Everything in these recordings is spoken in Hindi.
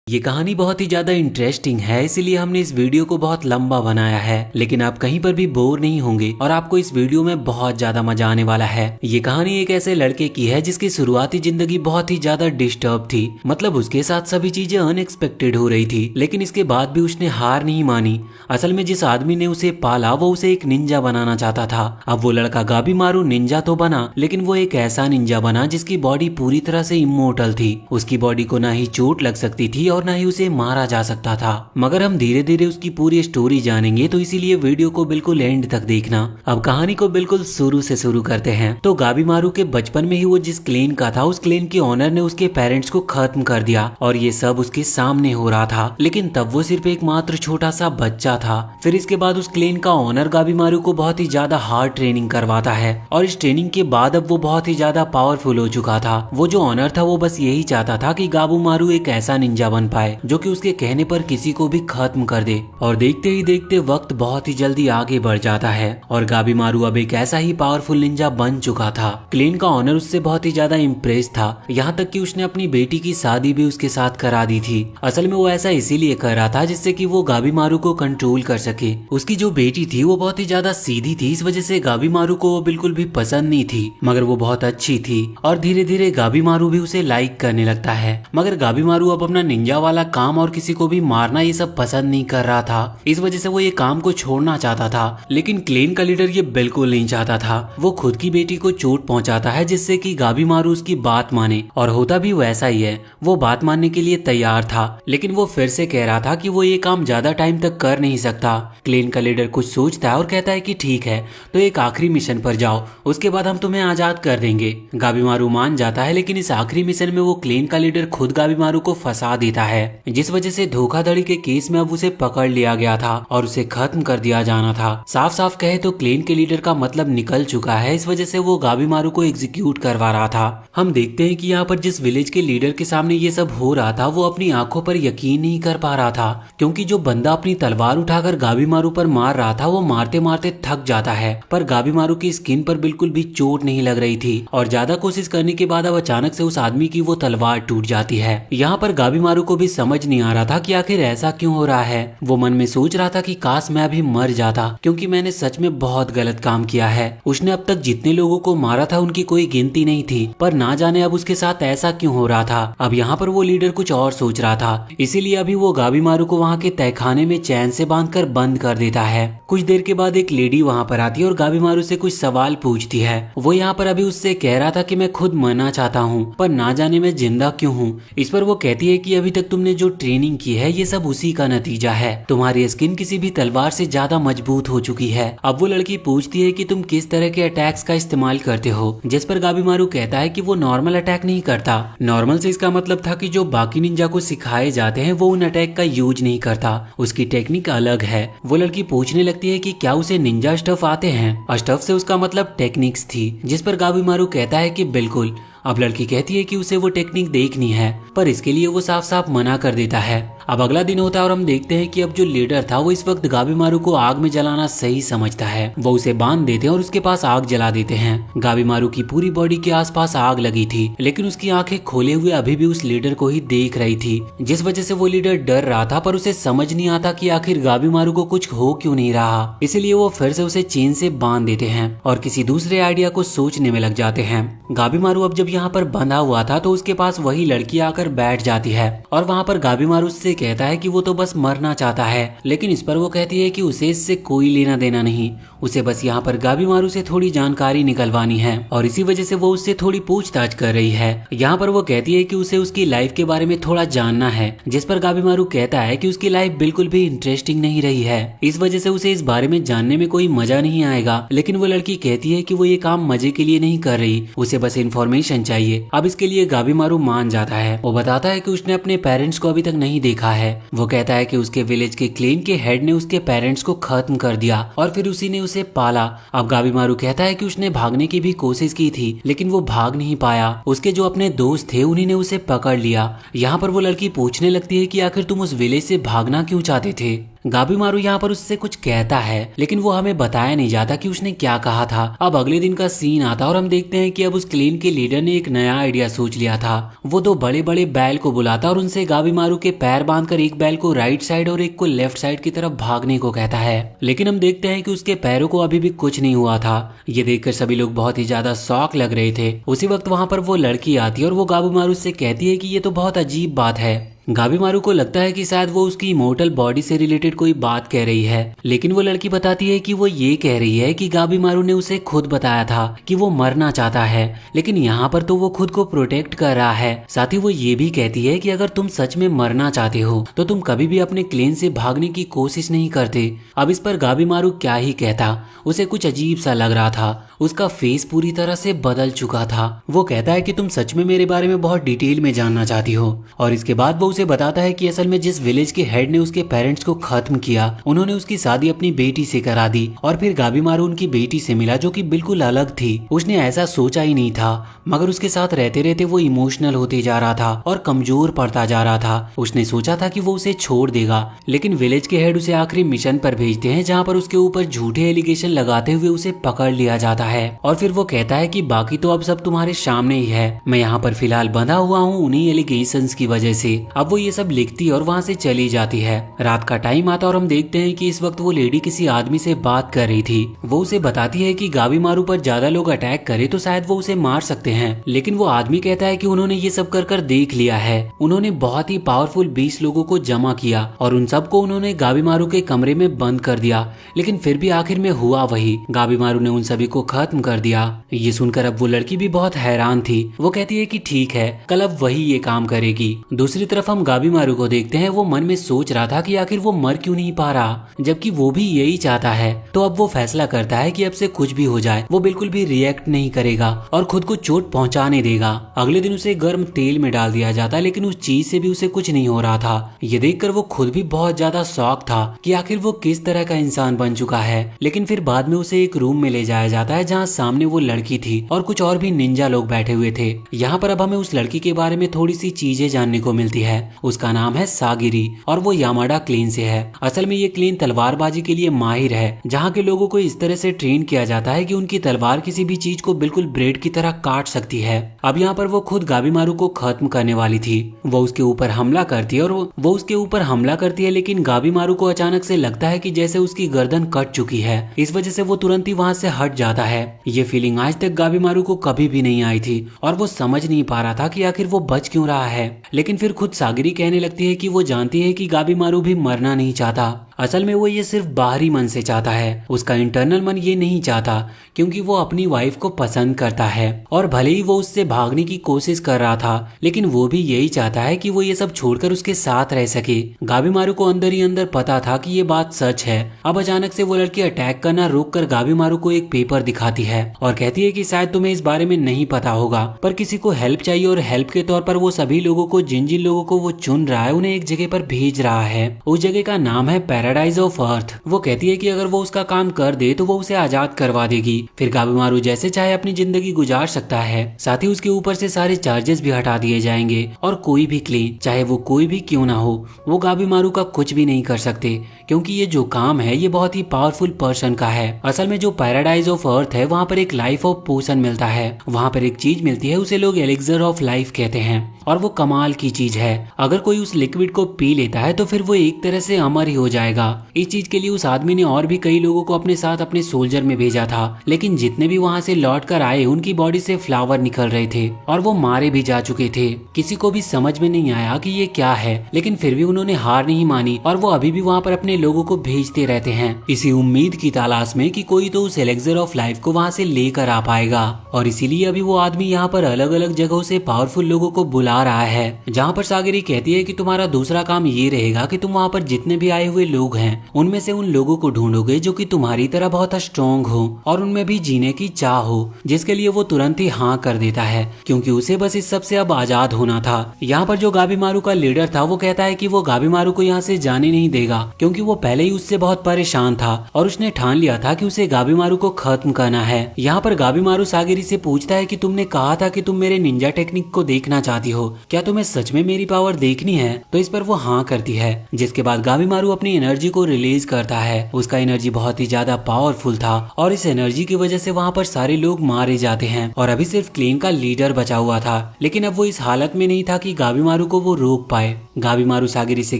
ये कहानी बहुत ही ज्यादा इंटरेस्टिंग है, इसीलिए हमने इस वीडियो को बहुत लंबा बनाया है, लेकिन आप कहीं पर भी बोर नहीं होंगे और आपको इस वीडियो में बहुत ज्यादा मजा आने वाला है। ये कहानी एक ऐसे लड़के की है जिसकी शुरुआती जिंदगी बहुत ही ज्यादा डिस्टर्ब थी। मतलब उसके साथ सभी चीजें अनएक्सपेक्टेड हो रही थी, लेकिन इसके बाद भी उसने हार नहीं मानी। असल में जिस आदमी ने उसे पाला वो उसे एक निंजा बनाना चाहता था। अब वो लड़का गाबीमारू निंजा तो बना, लेकिन वो एक ऐसा निंजा बना जिसकी बॉडी पूरी तरह से इमोर्टल थी। उसकी बॉडी को ना ही चोट लग सकती थी और ना ही उसे मारा जा सकता था। मगर हम धीरे धीरे उसकी पूरी स्टोरी जानेंगे, तो इसीलिए वीडियो को बिल्कुल एंड तक देखना। अब कहानी को बिल्कुल शुरू से शुरू करते हैं। तो गाबीमारू के बचपन में ही वो जिस क्लेन का था, उस क्लेन के ऑनर ने उसके पेरेंट्स को खत्म कर दिया और ये सब उसके सामने हो रहा था। लेकिन तब वो सिर्फ एक मात्र छोटा सा बच्चा था। फिर इसके बाद उस क्लेन का ऑनर गाबीमारू को बहुत ही ज्यादा हार्ड ट्रेनिंग करवाता है और इस ट्रेनिंग के बाद अब वो बहुत ही ज्यादा पावरफुल हो चुका था। वो जो ऑनर था वो बस यही चाहता था कि गाबीमारू एक ऐसा निंजा बन पाए जो कि उसके कहने पर किसी को भी खत्म कर दे। और देखते ही देखते वक्त बहुत ही जल्दी आगे बढ़ जाता है और गाबीमारू अब एक ऐसा ही पावरफुल निंजा बन चुका था। क्लेन का ऑनर उससे बहुत ही ज्यादा इम्प्रेस था, यहाँ तक कि उसने अपनी बेटी की शादी भी उसके साथ करा दी थी। असल में वो ऐसा इसीलिए कर रहा था जिससे कि वो गाबीमारू को कंट्रोल कर सके। उसकी जो बेटी थी वो बहुत ही ज्यादा सीधी थी, इस वजह से गाबीमारू को वो बिल्कुल भी पसंद नहीं थी, मगर वो बहुत अच्छी थी और धीरे धीरे गाबीमारू भी उसे लाइक करने लगता है। मगर गाबीमारू अब अपना निंजा वाला काम और किसी को भी मारना ये सब पसंद नहीं कर रहा था, इस वजह से वो ये काम को छोड़ना चाहता था। लेकिन क्लेन का लीडर ये बिल्कुल नहीं चाहता था। वो खुद की बेटी को चोट पहुंचाता है जिससे कि गाबीमारू उसकी बात माने, और होता भी वैसा ही है। वो बात मानने के लिए तैयार था, लेकिन वो फिर से कह रहा था कि वो ये काम ज्यादा टाइम तक कर नहीं सकता। क्लेन का लीडर कुछ सोचता है और कहता है कि ठीक है, तो एक आखिरी मिशन पर जाओ, उसके बाद हम तुम्हें आजाद कर देंगे। गाबीमारू मान जाता है, लेकिन इस आखिरी मिशन में वो क्लेन का लीडर खुद गाबीमारू को फंसा देता है, जिस वजह से धोखाधड़ी के केस में अब उसे पकड़ लिया गया था और उसे खत्म कर दिया जाना था। साफ साफ कहे तो क्लेन के लीडर का मतलब निकल चुका है, इस वजह से वो गाबीमारू को एग्जीक्यूट करवा रहा था। हम देखते हैं कि यहाँ पर जिस विलेज के लीडर के सामने ये सब हो रहा था, वो अपनी आंखों पर यकीन नहीं कर पा रहा था, क्योंकि जो बंदा अपनी तलवार उठाकर गाबीमारू पर मार रहा था वो मारते मारते थक जाता है, पर गाबीमारू की स्किन पर बिल्कुल भी चोट नहीं लग रही थी और ज्यादा कोशिश करने के बाद अब अचानक से उस आदमी की वो तलवार टूट जाती है। यहाँ पर गाबीमारू को भी समझ नहीं आ रहा था कि आखिर ऐसा क्यों हो रहा है। वो मन में सोच रहा था कि काश मैं अभी मर जाता, क्योंकि मैंने सच में बहुत गलत काम किया है। उसने अब तक जितने लोगों को मारा था उनकी कोई गिनती नहीं थी, पर ना जाने अब उसके साथ ऐसा क्यों हो रहा था। अब यहाँ पर वो लीडर कुछ और सोच रहा था, इसीलिए अभी वो गाबीमारू को वहाँ के तहखाने में चैन से बांधकर बंद कर देता है। कुछ देर के बाद एक लेडी वहाँ पर आती है और गाबीमारू से कुछ सवाल पूछती है। वो यहाँ पर अभी उससे कह रहा था कि मैं खुद मरना चाहता हूँ, पर ना जाने मैं जिंदा क्यों हूँ। इस पर वो कहती है कि अभी तक तुमने जो ट्रेनिंग की है ये सब उसी का नतीजा है। तुम्हारी स्किन किसी भी तलवार से ज्यादा मजबूत हो चुकी है। अब वो लड़की पूछती है कि तुम किस तरह के अटैक्स का इस्तेमाल करते हो, जिस पर गाबीमारू कहता है कि वो नॉर्मल अटैक नहीं करता। नॉर्मल से इसका मतलब था कि जो बाकी निंजा को सिखाए जाते हैं वो उन अटैक का यूज नहीं करता, उसकी टेक्निक अलग है। वो लड़की पूछने लगती है कि क्या उसे निंजा स्टफ आते हैं। स्टफ से उसका मतलब टेक्निक्स थी, जिस पर गाबीमारू कहता है कि बिल्कुल। अब लड़की कहती है कि उसे वो टेक्निक देखनी है, पर इसके लिए वो साफ साफ मना कर देता है। अब अगला दिन होता है और हम देखते हैं कि अब जो लीडर था वो इस वक्त गाबीमारू को आग में जलाना सही समझता है। वो उसे बांध देते हैं और उसके पास आग जला देते हैं। गाबीमारू की पूरी बॉडी के आसपास आग लगी थी, लेकिन उसकी आंखें खोले हुए अभी भी उस लीडर को ही देख रही थी, जिस वजह से वो लीडर डर रहा था, पर उसे समझ नहीं आता कि आखिर गाबीमारू को कुछ हो क्यों नहीं रहा। इसीलिए वो फिर से उसे चेन से बांध देते हैं और किसी दूसरे आइडिया को सोचने में लग जाते हैं। गाबीमारू अब जब यहाँ पर बंधा हुआ था तो उसके पास वही लड़की आकर बैठ जाती है और वहाँ पर गाबीमारू उससे कहता है कि वो तो बस मरना चाहता है, लेकिन इस पर वो कहती है कि उसे इससे कोई लेना देना नहीं, उसे बस यहाँ पर गाबीमारू से थोड़ी जानकारी निकलवानी है और इसी वजह से वो उससे थोड़ी पूछताछ कर रही है। यहाँ पर वो कहती है कि उसे उसकी लाइफ के बारे में थोड़ा जानना है, जिस पर गाबीमारू कहता है कि उसकी लाइफ बिल्कुल भी इंटरेस्टिंग नहीं रही है, इस वजह से उसे इस बारे में जानने में कोई मजा नहीं आएगा। लेकिन वो लड़की कहती है कि वो ये काम मजे के लिए नहीं कर रही, उसे बस इन्फॉर्मेशन चाहिए। अब इसके लिए गाबीमारू मान जाता है। वो बताता है कि उसने अपने पेरेंट्स को अभी तक नहीं देखा है। वो कहता है कि उसके विलेज के क्लेन के हेड ने उसके पेरेंट्स को खत्म कर दिया और फिर उसी ने उसे पाला। अब गाबीमारू कहता है कि उसने भागने की भी कोशिश की थी, लेकिन वो भाग नहीं पाया। उसके जो अपने दोस्त थे उन्हीं ने उसे पकड़ लिया। यहाँ पर वो लड़की पूछने लगती है कि आखिर तुम उस विलेज से भागना क्यों चाहते थे। गाबीमारू यहाँ पर उससे कुछ कहता है, लेकिन वो हमें बताया नहीं जाता कि उसने क्या कहा था। अब अगले दिन का सीन आता और हम देखते हैं कि अब उस क्लेन के लीडर ने एक नया आइडिया सोच लिया था। वो दो बड़े बड़े बैल को बुलाता और उनसे गाबीमारू के पैर बांधकर एक बैल को राइट साइड और एक को लेफ्ट साइड की तरफ भागने को कहता है। लेकिन हम देखते हैं कि उसके पैरों को अभी भी कुछ नहीं हुआ था। ये देखकर सभी लोग बहुत ही ज्यादा शॉक लग रहे थे। उसी वक्त वहाँ पर वो लड़की आती है और वो गाबीमारू से कहती है कि ये तो बहुत अजीब बात है। गाबीमारू को लगता है कि शायद वो उसकी इमोर्टल बॉडी से रिलेटेड कोई बात कह रही है, लेकिन वो लड़की बताती है कि वो ये कह रही है कि गाबीमारू ने उसे खुद बताया था कि वो मरना चाहता है, लेकिन यहाँ पर तो वो खुद को प्रोटेक्ट कर रहा है। साथ ही वो ये भी कहती है कि अगर तुम सच में मरना चाहते हो तो तुम कभी भी अपने क्लेन से भागने की कोशिश नहीं करते। अब इस पर गाबीमारू क्या ही कहता, उसे कुछ अजीब सा लग रहा था। उसका फेस पूरी तरह से बदल चुका था। वो कहता है कि तुम सच में मेरे बारे में बहुत डिटेल में जानना चाहती हो, और इसके बाद वो उसे बताता है कि असल में जिस विलेज के हेड ने उसके पेरेंट्स को खत्म किया, उन्होंने उसकी शादी अपनी बेटी से करा दी और फिर गाबीमारू उनकी बेटी से मिला जो कि बिल्कुल अलग थी। उसने ऐसा सोचा ही नहीं था, मगर उसके साथ रहते रहते वो इमोशनल होते जा रहा था और कमजोर पड़ता जा रहा था। उसने सोचा था कि वो उसे छोड़ देगा, लेकिन विलेज के हेड उसे आखिरी मिशन पर भेजते हैं जहाँ पर उसके ऊपर झूठे एलिगेशन लगाते हुए उसे पकड़ लिया जाता है। और फिर वो कहता है कि बाकी तो अब सब तुम्हारे सामने ही है, मैं यहाँ पर फिलहाल बंधा हुआ हूँ उन्हीं एलिगेशंस की वजह से। अब वो ये सब लिखती और वहाँ से चली जाती है। रात का टाइम आता और हम देखते हैं कि इस वक्त वो लेडी किसी आदमी से बात कर रही थी। वो उसे बताती है कि गाबीमारू पर ज्यादा लोग अटैक करे तो शायद वो उसे मार सकते हैं, लेकिन वो आदमी कहता है कि उन्होंने ये सब कर देख लिया है। उन्होंने बहुत ही पावरफुल 20 लोगों को जमा किया और उन सबको उन्होंने गाबीमारू के कमरे में बंद कर दिया, लेकिन फिर भी आखिर में हुआ वही, गाबीमारू ने उन सभी को खत्म कर दिया। ये सुनकर अब वो लड़की भी बहुत हैरान थी। वो कहती है कि ठीक है, कल अब वही ये काम करेगी। दूसरी तरफ हम गाबीमारू को देखते हैं। वो मन में सोच रहा था कि आखिर वो मर क्यों नहीं पा रहा, जबकि वो भी यही चाहता है। तो अब वो फैसला करता है कि अब से कुछ भी हो जाए वो बिल्कुल भी रिएक्ट नहीं करेगा और खुद को चोट पहुंचाने देगा। अगले दिन उसे गर्म तेल में डाल दिया जाता, लेकिन उस चीज से भी उसे कुछ नहीं हो रहा था। ये देखकर वो खुद भी बहुत ज्यादा शॉक था कि आखिर वो किस तरह का इंसान बन चुका है। लेकिन फिर बाद में उसे एक रूम में ले जाया जाता है जहाँ सामने वो लड़की थी और कुछ और भी निंजा लोग बैठे हुए थे। यहाँ पर अब हमें उस लड़की के बारे में थोड़ी सी चीजें जानने को मिलती है। उसका नाम है सागिरी और वो यामाडा क्लेन से है। असल में ये क्लेन तलवारबाजी के लिए माहिर है, जहाँ के लोगों को इस तरह से ट्रेन किया जाता है कि उनकी तलवार किसी भी चीज को बिल्कुल ब्रेड की तरह काट सकती है। अब यहाँ पर वो खुद गाबीमारू को खत्म करने वाली थी। वो उसके ऊपर हमला करती है और वो उसके ऊपर हमला करती है, लेकिन गाबीमारू को अचानक से लगता है कि जैसे उसकी गर्दन कट चुकी है। इस वजह से वो तुरंत ही वहाँ से हट जाता है। ये फीलिंग आज तक गाबीमारू को कभी भी नहीं आई थी और वो समझ नहीं पा रहा था कि आखिर वो बच क्यों रहा है। लेकिन फिर खुद सागिरी कहने लगती है कि वो जानती है कि गाबीमारू भी मरना नहीं चाहता। असल में वो ये सिर्फ बाहरी मन से चाहता है, उसका इंटरनल मन ये नहीं चाहता, क्योंकि वो अपनी वाइफ को पसंद करता है। और भले ही वो उससे भागने की कोशिश कर रहा था, लेकिन वो भी यही चाहता है कि वो ये सब छोड़कर उसके साथ रह सके। गाबीमारू को अंदर ही अंदर पता था कि ये बात सच है। अब अचानक से वो लड़की अटैक करना रोक कर गाबीमारू को एक पेपर दिखाती है और कहती है कि शायद तुम्हें इस बारे में नहीं पता होगा, पर किसी को हेल्प चाहिए और हेल्प के तौर पर वो सभी लोगों को, जिन जिन लोगों को वो चुन रहा है, उन्हें एक जगह पर भेज रहा है। उस जगह का नाम है पैराडाइज ऑफ अर्थ। वो कहती है कि अगर वो उसका काम कर दे तो वो उसे आजाद करवा देगी, फिर गाबीमारू जैसे चाहे अपनी जिंदगी गुजार सकता है। साथ ही उसके ऊपर से सारे चार्जेस भी हटा दिए जाएंगे और कोई भी क्लेम, चाहे वो कोई भी क्यों ना हो, वो गाबीमारू का कुछ भी नहीं कर सकते, क्योंकि ये जो काम है ये बहुत ही पावरफुल पर्सन का है। असल में जो पैराडाइज ऑफ अर्थ है वहाँ पर एक लाइफ ऑफ पोशन मिलता है। वहाँ पर एक चीज मिलती है, उसे लोग एलिक्सर ऑफ लाइफ कहते हैं और वो कमाल की चीज है। अगर कोई उस लिक्विड को पी लेता है तो फिर वो एक तरह से अमर ही हो जाएगा। इस चीज के लिए उस आदमी ने और भी कई लोगों को अपने साथ अपने सोल्जर में भेजा था, लेकिन जितने भी वहाँ से लौट कर आए उनकी बॉडी से फ्लावर निकल रहे थे और वो मारे भी जा चुके थे। किसी को भी समझ में नहीं आया कि ये क्या है, लेकिन फिर भी उन्होंने हार नहीं मानी और वो अभी भी वहाँ पर अपने लोगों को भेजते रहते हैं, इसी उम्मीद की तलाश में कि कोई तो उस एलेक्सर ऑफ लाइफ को वहाँ से लेकर आ पाएगा। और इसीलिए अभी वो आदमी यहाँ पर अलग अलग जगहों से पावरफुल लोगों को बुला रहा है, जहाँ पर सागिरी कहती है कि तुम्हारा दूसरा काम ये रहेगा कि तुम वहाँ पर जितने भी आए हुए लोग हैं उनमें से उन लोगों को ढूंढोगे जो कि तुम्हारी तरह बहुत स्ट्रॉन्ग हो और उनमें भी जीने की चाह हो, जिसके लिए वो तुरंत ही हाँ कर देता है, क्योंकि उसे बस इस सब से अब आजाद होना था। यहाँ पर जो गाबीमारू का लीडर था वो कहता है कि वो गाबीमारू को यहाँ से जाने नहीं देगा, क्योंकि वो पहले ही उससे बहुत परेशान था और उसने ठान लिया था कि उसे गाबीमारू को खत्म करना है। यहाँ पर गाबीमारू सागिरी से पूछता है कि तुमने कहा था कि तुम मेरे निंजा टेक्निक को देखना चाहती हो, क्या तुम्हें सच में मेरी पावर देखनी है? तो इस पर वो हाँ करती है, जिसके बाद गाबीमारू अपनी एनर्जी एनर्जी को रिलीज करता है। उसका एनर्जी बहुत ही ज्यादा पावरफुल था और इस एनर्जी की वजह से वहाँ पर सारे लोग मारे जाते हैं और अभी सिर्फ क्लेन का लीडर बचा हुआ था। लेकिन अब वो इस हालत में नहीं था कि गाबीमारू को वो रोक पाए। गाबीमारू सागिरी से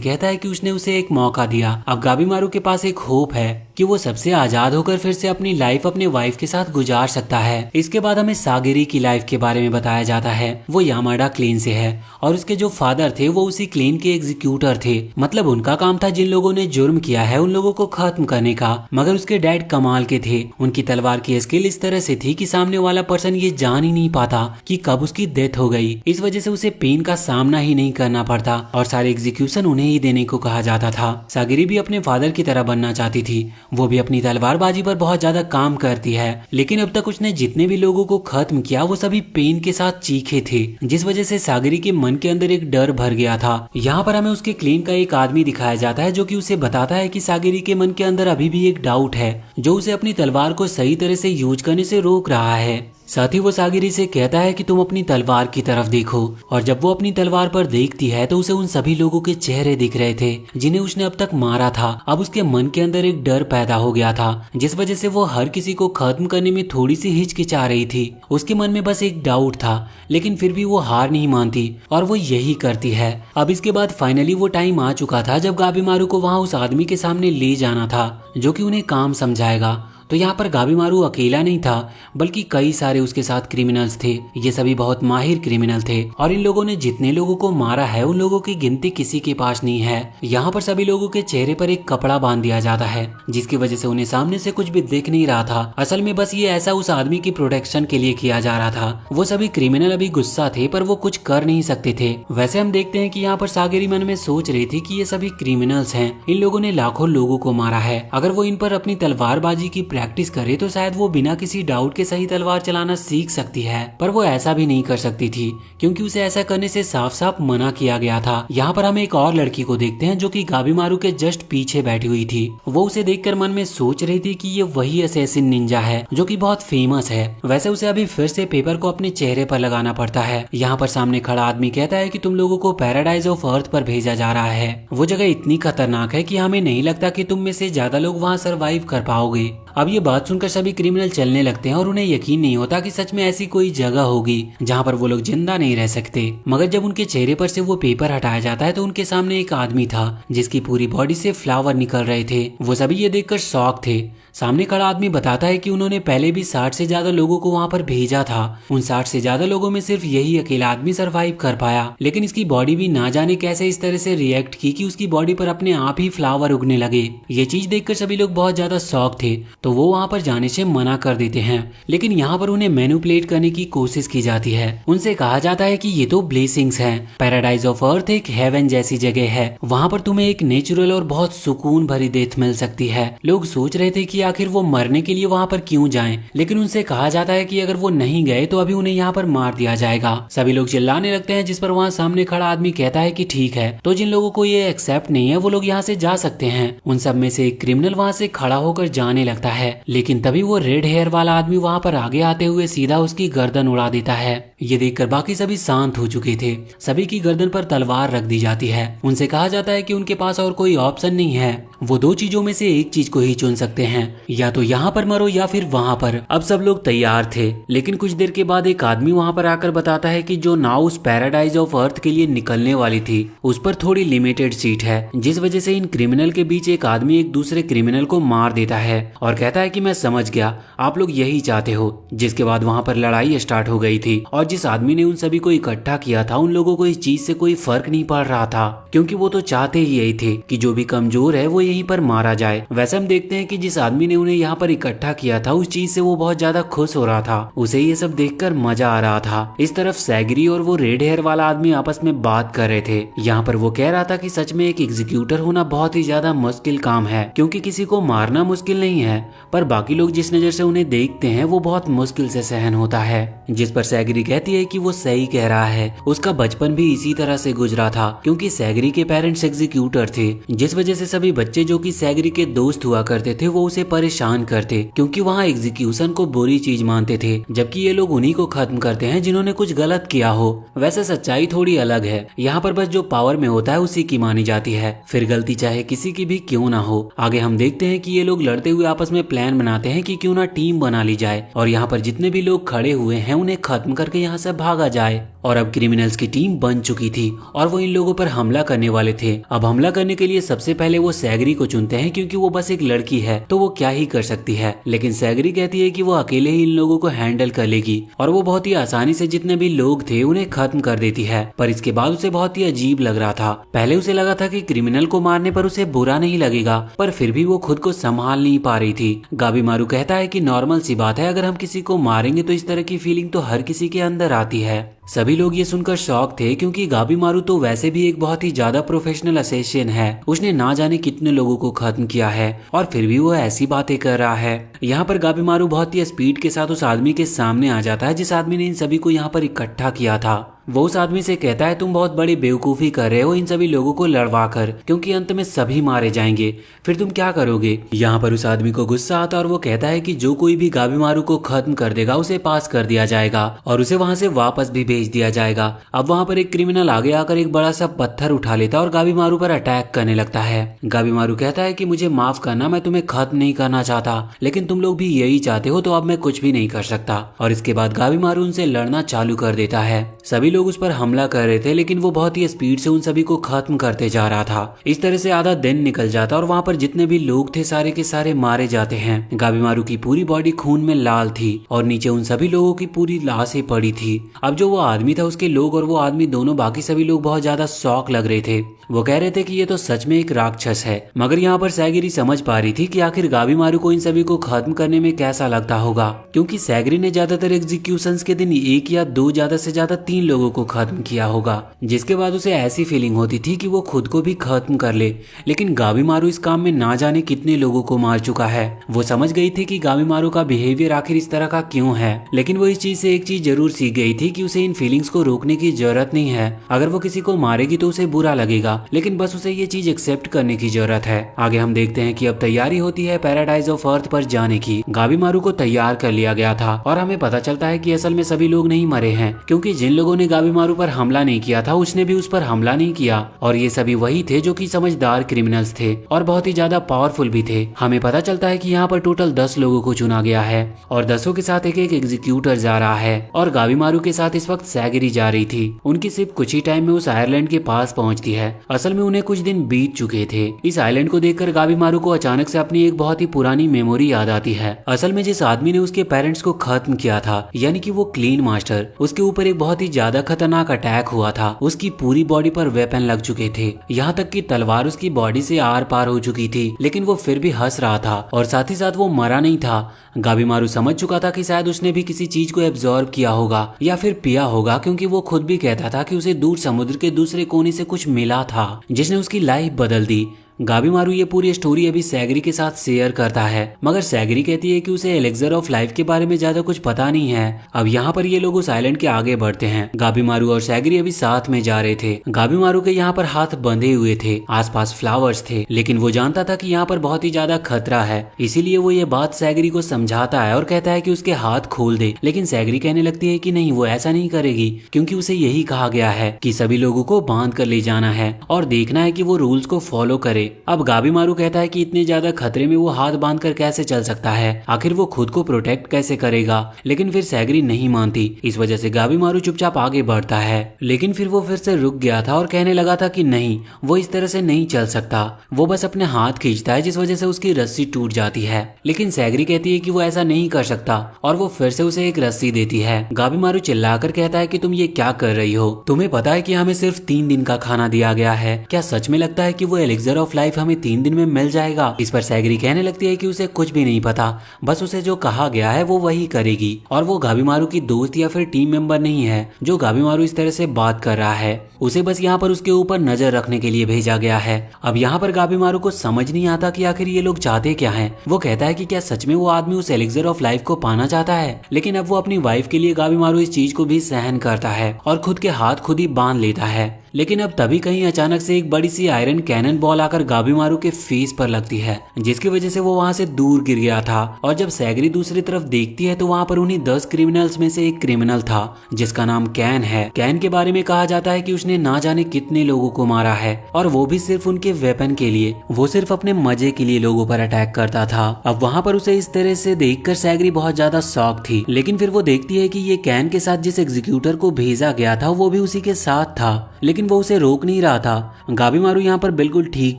कहता है कि उसने उसे एक मौका दिया। अब गाबीमारू के पास एक होप है कि वो सबसे आजाद होकर फिर से अपनी लाइफ अपने वाइफ के साथ गुजार सकता है। इसके बाद हमें सागिरी की लाइफ के बारे में बताया जाता है। वो यामाडा क्लेन से है और उसके जो फादर थे वो उसी क्लेन के एग्जीक्यूटर थे। मतलब उनका काम था जिन लोगों ने जुर्म किया है उन लोगों को खत्म करने का। मगर उसके डैड कमाल के थे। उनकी तलवार की स्किल इस तरह से थी कि सामने वाला पर्सन ये जान ही नहीं पाता कि कब उसकी डेथ हो गई। इस वजह से उसे पेन का सामना ही नहीं करना पड़ता और सारे एग्जीक्यूशन उन्हें ही देने को कहा जाता था। सागिरी भी अपने फादर की तरह बनना चाहती थी। वो भी अपनी तलवारबाजी पर बहुत ज्यादा काम करती है। लेकिन अब तक उसने जितने भी लोगों को खत्म किया वो सभी पेन के साथ चीखे थे, जिस वजह से सागिरी के मन के अंदर एक डर भर गया था। यहाँ पर हमें उसके क्लेन का एक आदमी दिखाया जाता है जो कि उसे बताता है कि सागिरी के मन के अंदर अभी भी एक डाउट है जो उसे अपनी तलवार को सही तरह से यूज करने से रोक रहा है। साथ ही वो सागिरी से कहता है कि तुम अपनी तलवार की तरफ देखो। और जब वो अपनी तलवार पर देखती है तो उसे उन सभी लोगों के चेहरे दिख रहे थे जिन्हें उसने अब तक मारा था। अब उसके मन के अंदर एक डर पैदा हो गया था जिस वजह से वो हर किसी को खत्म करने में थोड़ी सी हिचकिचा रही थी। उसके मन में बस एक डाउट था लेकिन फिर भी वो हार नहीं मानती और वो यही करती है। अब इसके बाद फाइनली वो टाइम आ चुका था जब गाबीमारू को वहाँ उस आदमी के सामने ले जाना था जो कि उन्हें काम समझाएगा। तो यहाँ पर गाबीमारू अकेला नहीं था बल्कि कई सारे उसके साथ क्रिमिनल्स थे। ये सभी बहुत माहिर क्रिमिनल थे और इन लोगों ने जितने लोगों को मारा है उन लोगों की गिनती किसी के पास नहीं है। यहाँ पर सभी लोगों के चेहरे पर एक कपड़ा बांध दिया जाता है जिसकी वजह से उन्हें सामने से कुछ भी दिख नहीं रहा था। असल में बस ये ऐसा उस आदमी की प्रोटेक्शन के लिए किया जा रहा था। वो सभी क्रिमिनल अभी गुस्सा थे पर वो कुछ कर नहीं सकते थे। वैसे हम देखते हैं कि यहाँ पर सागिरी मन में सोच रही थी कि ये सभी क्रिमिनल्स हैं, इन लोगों ने लाखों लोगों को मारा है। अगर वो इन पर अपनी तलवारबाजी की प्रैक्टिस करे तो शायद वो बिना किसी डाउट के सही तलवार चलाना सीख सकती है। पर वो ऐसा भी नहीं कर सकती थी क्योंकि उसे ऐसा करने से साफ साफ मना किया गया था। यहाँ पर हम एक और लड़की को देखते हैं जो कि गाबीमारू के जस्ट पीछे बैठी हुई थी। वो उसे देखकर मन में सोच रही थी कि ये वही असैसिन निंजा है जो कि बहुत फेमस है। वैसे उसे अभी फिर से पेपर को अपने चेहरे पर लगाना पड़ता है। यहाँ पर सामने खड़ा आदमी कहता है कि तुम लोगों को पैराडाइज ऑफ अर्थ पर भेजा जा रहा है। वो जगह इतनी खतरनाक है कि हमें नहीं लगता कि तुम में से ज्यादा लोग वहाँ सरवाइव कर पाओगे। अब ये बात सुनकर सभी क्रिमिनल चलने लगते हैं और उन्हें यकीन नहीं होता कि सच में ऐसी कोई जगह होगी जहाँ पर वो लोग जिंदा नहीं रह सकते। मगर जब उनके चेहरे पर से वो पेपर हटाया जाता है तो उनके सामने एक आदमी था जिसकी पूरी बॉडी से फ्लावर निकल रहे थे। वो सभी ये देखकर शॉक थे। सामने खड़ा आदमी बताता है कि उन्होंने पहले भी 60 से ज्यादा लोगों को वहाँ पर भेजा था। उन 60 से ज्यादा लोगों में सिर्फ यही अकेला आदमी सरवाइव कर पाया। लेकिन इसकी बॉडी भी ना जाने कैसे इस तरह से रिएक्ट की कि उसकी बॉडी पर अपने आप ही फ्लावर उगने लगे। ये चीज देखकर सभी लोग बहुत ज्यादा शॉक थे तो वो वहाँ पर जाने से मना कर देते हैं। लेकिन यहाँ पर उन्हें मैनिपुलेट करने की कोशिश की जाती है। उनसे कहा जाता है कि ये तो ब्लेसिंग्स हैं। पैराडाइज ऑफ अर्थ एक हेवन जैसी जगह है, वहाँ पर तुम्हें एक नेचुरल और बहुत सुकून भरी डेथ मिल सकती है। लोग सोच रहे थे कि आखिर वो मरने के लिए वहाँ पर क्यों जाएं, लेकिन उनसे कहा जाता है कि अगर वो नहीं गए तो अभी उन्हें यहाँ पर मार दिया जाएगा। सभी लोग चिल्लाने लगते हैं जिस पर वहाँ सामने खड़ा आदमी कहता है कि ठीक है, तो जिन लोगों को ये एक्सेप्ट नहीं है वो लोग यहाँ से जा सकते हैं। उन सब में से एक क्रिमिनल वहाँ से खड़ा होकर जाने लगता है लेकिन तभी वो रेड हेयर वाला आदमी वहाँ पर आगे आते हुए सीधा उसकी गर्दन उड़ा देता है। ये देखकर बाकी सभी शांत हो चुके थे। सभी की गर्दन पर तलवार रख दी जाती है। उनसे कहा जाता है कि उनके पास और कोई ऑप्शन नहीं है, वो दो चीजों में से एक चीज को ही चुन सकते हैं, या तो यहाँ पर मरो या फिर वहाँ पर। अब सब लोग तैयार थे लेकिन कुछ देर के बाद एक आदमी वहाँ पर आकर बताता है कि जो नाव उस पैराडाइज ऑफ अर्थ के लिए निकलने वाली थी उस पर थोड़ी लिमिटेड सीट है, जिस वजह से इन क्रिमिनल के बीच एक आदमी एक दूसरे क्रिमिनल को मार देता है और कहता है कि मैं समझ गया, आप लोग यही चाहते हो। जिसके बाद वहाँ पर लड़ाई स्टार्ट हो गई थी और जिस आदमी ने उन सभी को इकट्ठा किया था उन लोगों को इस चीज से कोई फर्क नहीं पड़ रहा था क्योंकि वो तो चाहते ही यही थे कि जो भी कमजोर है वो यहीं पर मारा जाए। वैसे हम देखते हैं कि जिस आदमी ने उन्हें यहाँ पर इकट्ठा किया था उस चीज से वो बहुत ज्यादा खुश हो रहा था, उसे ये सब देखकर मजा आ रहा था। इस तरफ सैगरी और वो रेड हेयर वाला आदमी आपस में बात कर रहे थे। यहाँ पर वो कह रहा था कि सच में एक एग्जीक्यूटर होना बहुत ही ज्यादा मुश्किल काम है क्योंकि किसी को मारना मुश्किल नहीं है पर बाकी लोग जिस नजर से उन्हें देखते हैं वो बहुत मुश्किल से सहन होता है। जिस पर सैगरी कहती है कि वो सही कह रहा है, उसका बचपन भी इसी तरह से गुजरा था क्योंकि सैगरी के पेरेंट्स एग्जीक्यूटर थे, जिस वजह से सभी बच्चे जो कि सैगरी के दोस्त हुआ करते थे वो उसे परेशान करते, क्योंकि वहाँ एग्जीक्यूशन को बुरी चीज मानते थे, जबकि ये लोग उन्हीं को खत्म करते हैं जिन्होंने कुछ गलत किया हो। वैसे सच्चाई थोड़ी अलग है, यहाँ पर बस जो पावर में होता है उसी की मानी जाती है, फिर गलती चाहे किसी की भी क्यों ना हो। आगे हम देखते हैं कि ये लोग लड़ते हुए आपस में प्लान बनाते हैं कि क्यों ना टीम बना ली जाए और यहाँ पर जितने भी लोग खड़े हुए हैं उन्हें खत्म करके यहाँ से भागा जाए। और अब क्रिमिनल्स की टीम बन चुकी थी और वो इन लोगों पर हमला करने वाले थे। अब हमला करने के लिए सबसे पहले वो सैगरी को चुनते हैं, क्योंकि वो बस एक लड़की है तो वो क्या ही कर सकती है। लेकिन सैगरी कहती है कि वो अकेले ही इन लोगों को हैंडल कर लेगी और वो बहुत ही आसानी से जितने भी लोग थे उन्हें खत्म कर देती है। पर इसके बाद उसे बहुत ही अजीब लग रहा था। पहले उसे लगा था कि क्रिमिनल को मारने पर उसे बुरा नहीं लगेगा, पर फिर भी वो खुद को संभाल नहीं पा रही थी। गाबीमारू कहता है कि नॉर्मल सी बात है, अगर हम किसी को मारेंगे तो इस तरह की फीलिंग तो हर किसी के अंदर आती है। सभी लोग ये सुनकर शॉक थे, क्योंकि गाबीमारू तो वैसे भी एक बहुत ही ज्यादा प्रोफेशनल असैसिन है। उसने ना जाने कितने लोगों को खत्म किया है और फिर भी वो ऐसी बातें कर रहा है। यहाँ पर गाबीमारू बहुत ही स्पीड के साथ उस आदमी के सामने आ जाता है जिस आदमी ने इन सभी को यहाँ पर इकट्ठा किया था। वो उस आदमी से कहता है, तुम बहुत बड़ी बेवकूफ़ी कर रहे हो इन सभी लोगों को लड़वा कर, क्योंकि अंत में सभी मारे जाएंगे, फिर तुम क्या करोगे। यहाँ पर उस आदमी को गुस्सा आता और वो कहता है कि जो कोई भी गाबीमारू को खत्म कर देगा उसे पास कर दिया जाएगा और उसे वहां से वापस भी भेज दिया जाएगा। अब वहां पर एक क्रिमिनल आगे आकर एक बड़ा सा पत्थर उठा लेता और गाबीमारू पर अटैक करने लगता है। गाबीमारू कहता है कि मुझे माफ करना, मैं तुम्हें खत्म नहीं करना चाहता, लेकिन तुम लोग भी यही चाहते हो तो अब मैं कुछ भी नहीं कर सकता। और इसके बाद गाबीमारू उनसे लड़ना चालू कर देता है। सभी लोग उस पर हमला कर रहे थे, लेकिन वो बहुत ही स्पीड से उन सभी को खत्म करते जा रहा था। इस तरह से आधा दिन निकल जाता और वहाँ पर जितने भी लोग थे सारे के सारे मारे जाते हैं। गाबीमारू की पूरी बॉडी खून में लाल थी और नीचे उन सभी लोगों की पूरी लाशें पड़ी थी। अब जो वो आदमी था, उसके लोग और वो आदमी दोनों, बाकी सभी लोग बहुत ज्यादा शॉक लग रहे थे। वो कह रहे थे कि ये तो सच में एक राक्षस है। मगर यहाँ पर सैगरी समझ पा रही थी कि आखिर गाबीमारू को इन सभी को खत्म करने में कैसा लगता होगा, क्योंकि सैगरी ने ज्यादातर एग्जीक्यूशंस के दिन एक या दो, ज्यादा से ज्यादा 3 लोगों को खत्म किया होगा, जिसके बाद उसे ऐसी फीलिंग होती थी कि वो खुद को भी खत्म कर ले। लेकिन गाबीमारू इस काम में ना जाने कितने लोगों को मार चुका है। वो समझ गई थी कि गाबीमारू का बिहेवियर आखिर इस तरह का क्यों है, लेकिन वो इस चीज से एक चीज जरूर सीख गई थी कि उसे इन फीलिंग्स को रोकने की जरूरत नहीं है। अगर वो किसी को मारेगी तो उसे बुरा लगेगा, लेकिन बस उसे ये चीज एक्सेप्ट करने की जरूरत है। आगे हम देखते हैं कि अब तैयारी होती है पैराडाइज ऑफ अर्थ पर जाने की। गाबीमारू को तैयार कर लिया गया था और हमें पता चलता है कि असल में सभी लोग नहीं मरे हैं, क्योंकि जिन लोगों ने गाबीमारू पर हमला नहीं किया था उसने भी उस पर हमला नहीं किया, और ये सभी वही थे जो कि समझदार क्रिमिनल्स थे और बहुत ही ज्यादा पावरफुल भी थे। हमें पता चलता है कि यहाँ पर टोटल 10 लोगों को चुना गया है और 10 के साथ एक एक एग्जीक्यूटर जा रहा है और गाबीमारू के साथ इस वक्त सैगरी जा रही थी। उनकी सिर्फ कुछ ही टाइम में उस आयरलैंड के पास पहुंचती है। असल में उन्हें कुछ दिन बीत चुके थे। इस आइलैंड को देखकर गाबीमारू को अचानक से अपनी एक बहुत ही पुरानी मेमोरी याद आती है। असल में जिस आदमी ने उसके पेरेंट्स को खत्म किया था, यानी कि वो क्लीन मास्टर, उसके ऊपर एक बहुत ही ज्यादा खतरनाक अटैक हुआ था। उसकी पूरी बॉडी पर वेपन लग चुके थे, यहाँ तक कि तलवार उसकी बॉडी से आर पार हो चुकी थी, लेकिन वो फिर भी हंस रहा था और साथ ही साथ वो मरा नहीं था। गाबीमारू समझ चुका था कि शायद उसने भी किसी चीज को एब्जॉर्ब किया होगा या फिर पिया होगा, क्योंकि वो खुद भी कहता था कि उसे दूर समुद्र के दूसरे कोने से कुछ मिला था जिसने उसकी लाइफ बदल दी। गाबीमारू ये पूरी स्टोरी अभी सैगरी के साथ शेयर करता है, मगर सैगरी कहती है कि उसे एलेक्जर ऑफ लाइफ के बारे में ज्यादा कुछ पता नहीं है। अब यहाँ पर ये लोग उस आइलैंड के आगे बढ़ते हैं। गाबीमारू और सैगरी अभी साथ में जा रहे थे। गाबीमारू के यहाँ पर हाथ बंधे हुए थे, आसपास फ्लावर्स थे, लेकिन वो जानता था कि यहाँ पर बहुत ही ज्यादा खतरा है, इसीलिए वो ये बात सैगरी को समझाता है और कहता है कि उसके हाथ खोल दे। लेकिन सैगरी कहने लगती है कि नहीं, वो ऐसा नहीं करेगी, क्योंकि उसे यही कहा गया है कि सभी लोगों को बांध कर ले जाना है और देखना है कि वो रूल्स को फॉलो करे। अब गाबीमारू कहता है कि इतने ज्यादा खतरे में वो हाथ बांधकर कैसे चल सकता है, आखिर वो खुद को प्रोटेक्ट कैसे करेगा। लेकिन फिर सैगरी नहीं मानती, इस वजह से गाबीमारू चुपचाप आगे बढ़ता है। लेकिन फिर वो फिर से रुक गया था और कहने लगा था कि नहीं, वो इस तरह से नहीं चल सकता। वो बस अपने हाथ खींचता है, जिस वजह से उसकी रस्सी टूट जाती है। लेकिन सैगरी कहती है कि वो ऐसा नहीं कर सकता और वो फिर से उसे एक रस्सी देती है। गाबीमारू चिल्लाकर कहता है कि तुम ये क्या कर रही हो, तुम्हें पता है कि हमें सिर्फ 3 दिन का खाना दिया गया है, क्या सच में लगता है कि वो एलेक्जर ऑफ लाइफ हमें 3 दिन में मिल जाएगा। इस पर सैगरी कहने लगती है कि उसे कुछ भी नहीं पता, बस उसे जो कहा गया है वो वही करेगी और वो गाबीमारू की दोस्त या फिर टीम मेंबर नहीं है जो गाबीमारू इस तरह से बात कर रहा है। उसे बस यहाँ पर उसके ऊपर नजर रखने के लिए भेजा गया है। अब यहाँ पर गाबीमारू को समझ नहीं आता कि आखिर ये लोग चाहते क्या हैं। वो कहता है कि क्या सच में वो आदमी उस एलेक्जर ऑफ लाइफ को पाना चाहता है, लेकिन अब वो अपनी वाइफ के लिए गाबीमारू इस चीज को भी सहन करता है और खुद के हाथ खुद ही बांध लेता है। लेकिन अब तभी कहीं अचानक से एक बड़ी सी आयरन कैनन बॉल आकर गाबीमारू के फेस पर लगती है, जिसकी वजह से वो वहां से दूर गिर गया था। और जब सैगरी दूसरी तरफ देखती है तो वहां पर उन्हीं 10 क्रिमिनल्स में से एक क्रिमिनल था जिसका नाम कैन है। कैन के बारे में कहा जाता है कि उसने ना जाने कितने लोगों को मारा है, और वो भी सिर्फ उनके वेपन के लिए। वो सिर्फ अपने मजे के लिए लोगों पर अटैक करता था। अब वहां पर उसे इस तरह से देखकर सैगरी बहुत ज्यादा शॉक थी, लेकिन फिर वो देखती है कि ये कैन के साथ जिस एग्जीक्यूटर को भेजा गया था वो भी उसी के साथ था, लेकिन वो उसे रोक नहीं रहा था। गाबीमारू यहाँ पर बिल्कुल ठीक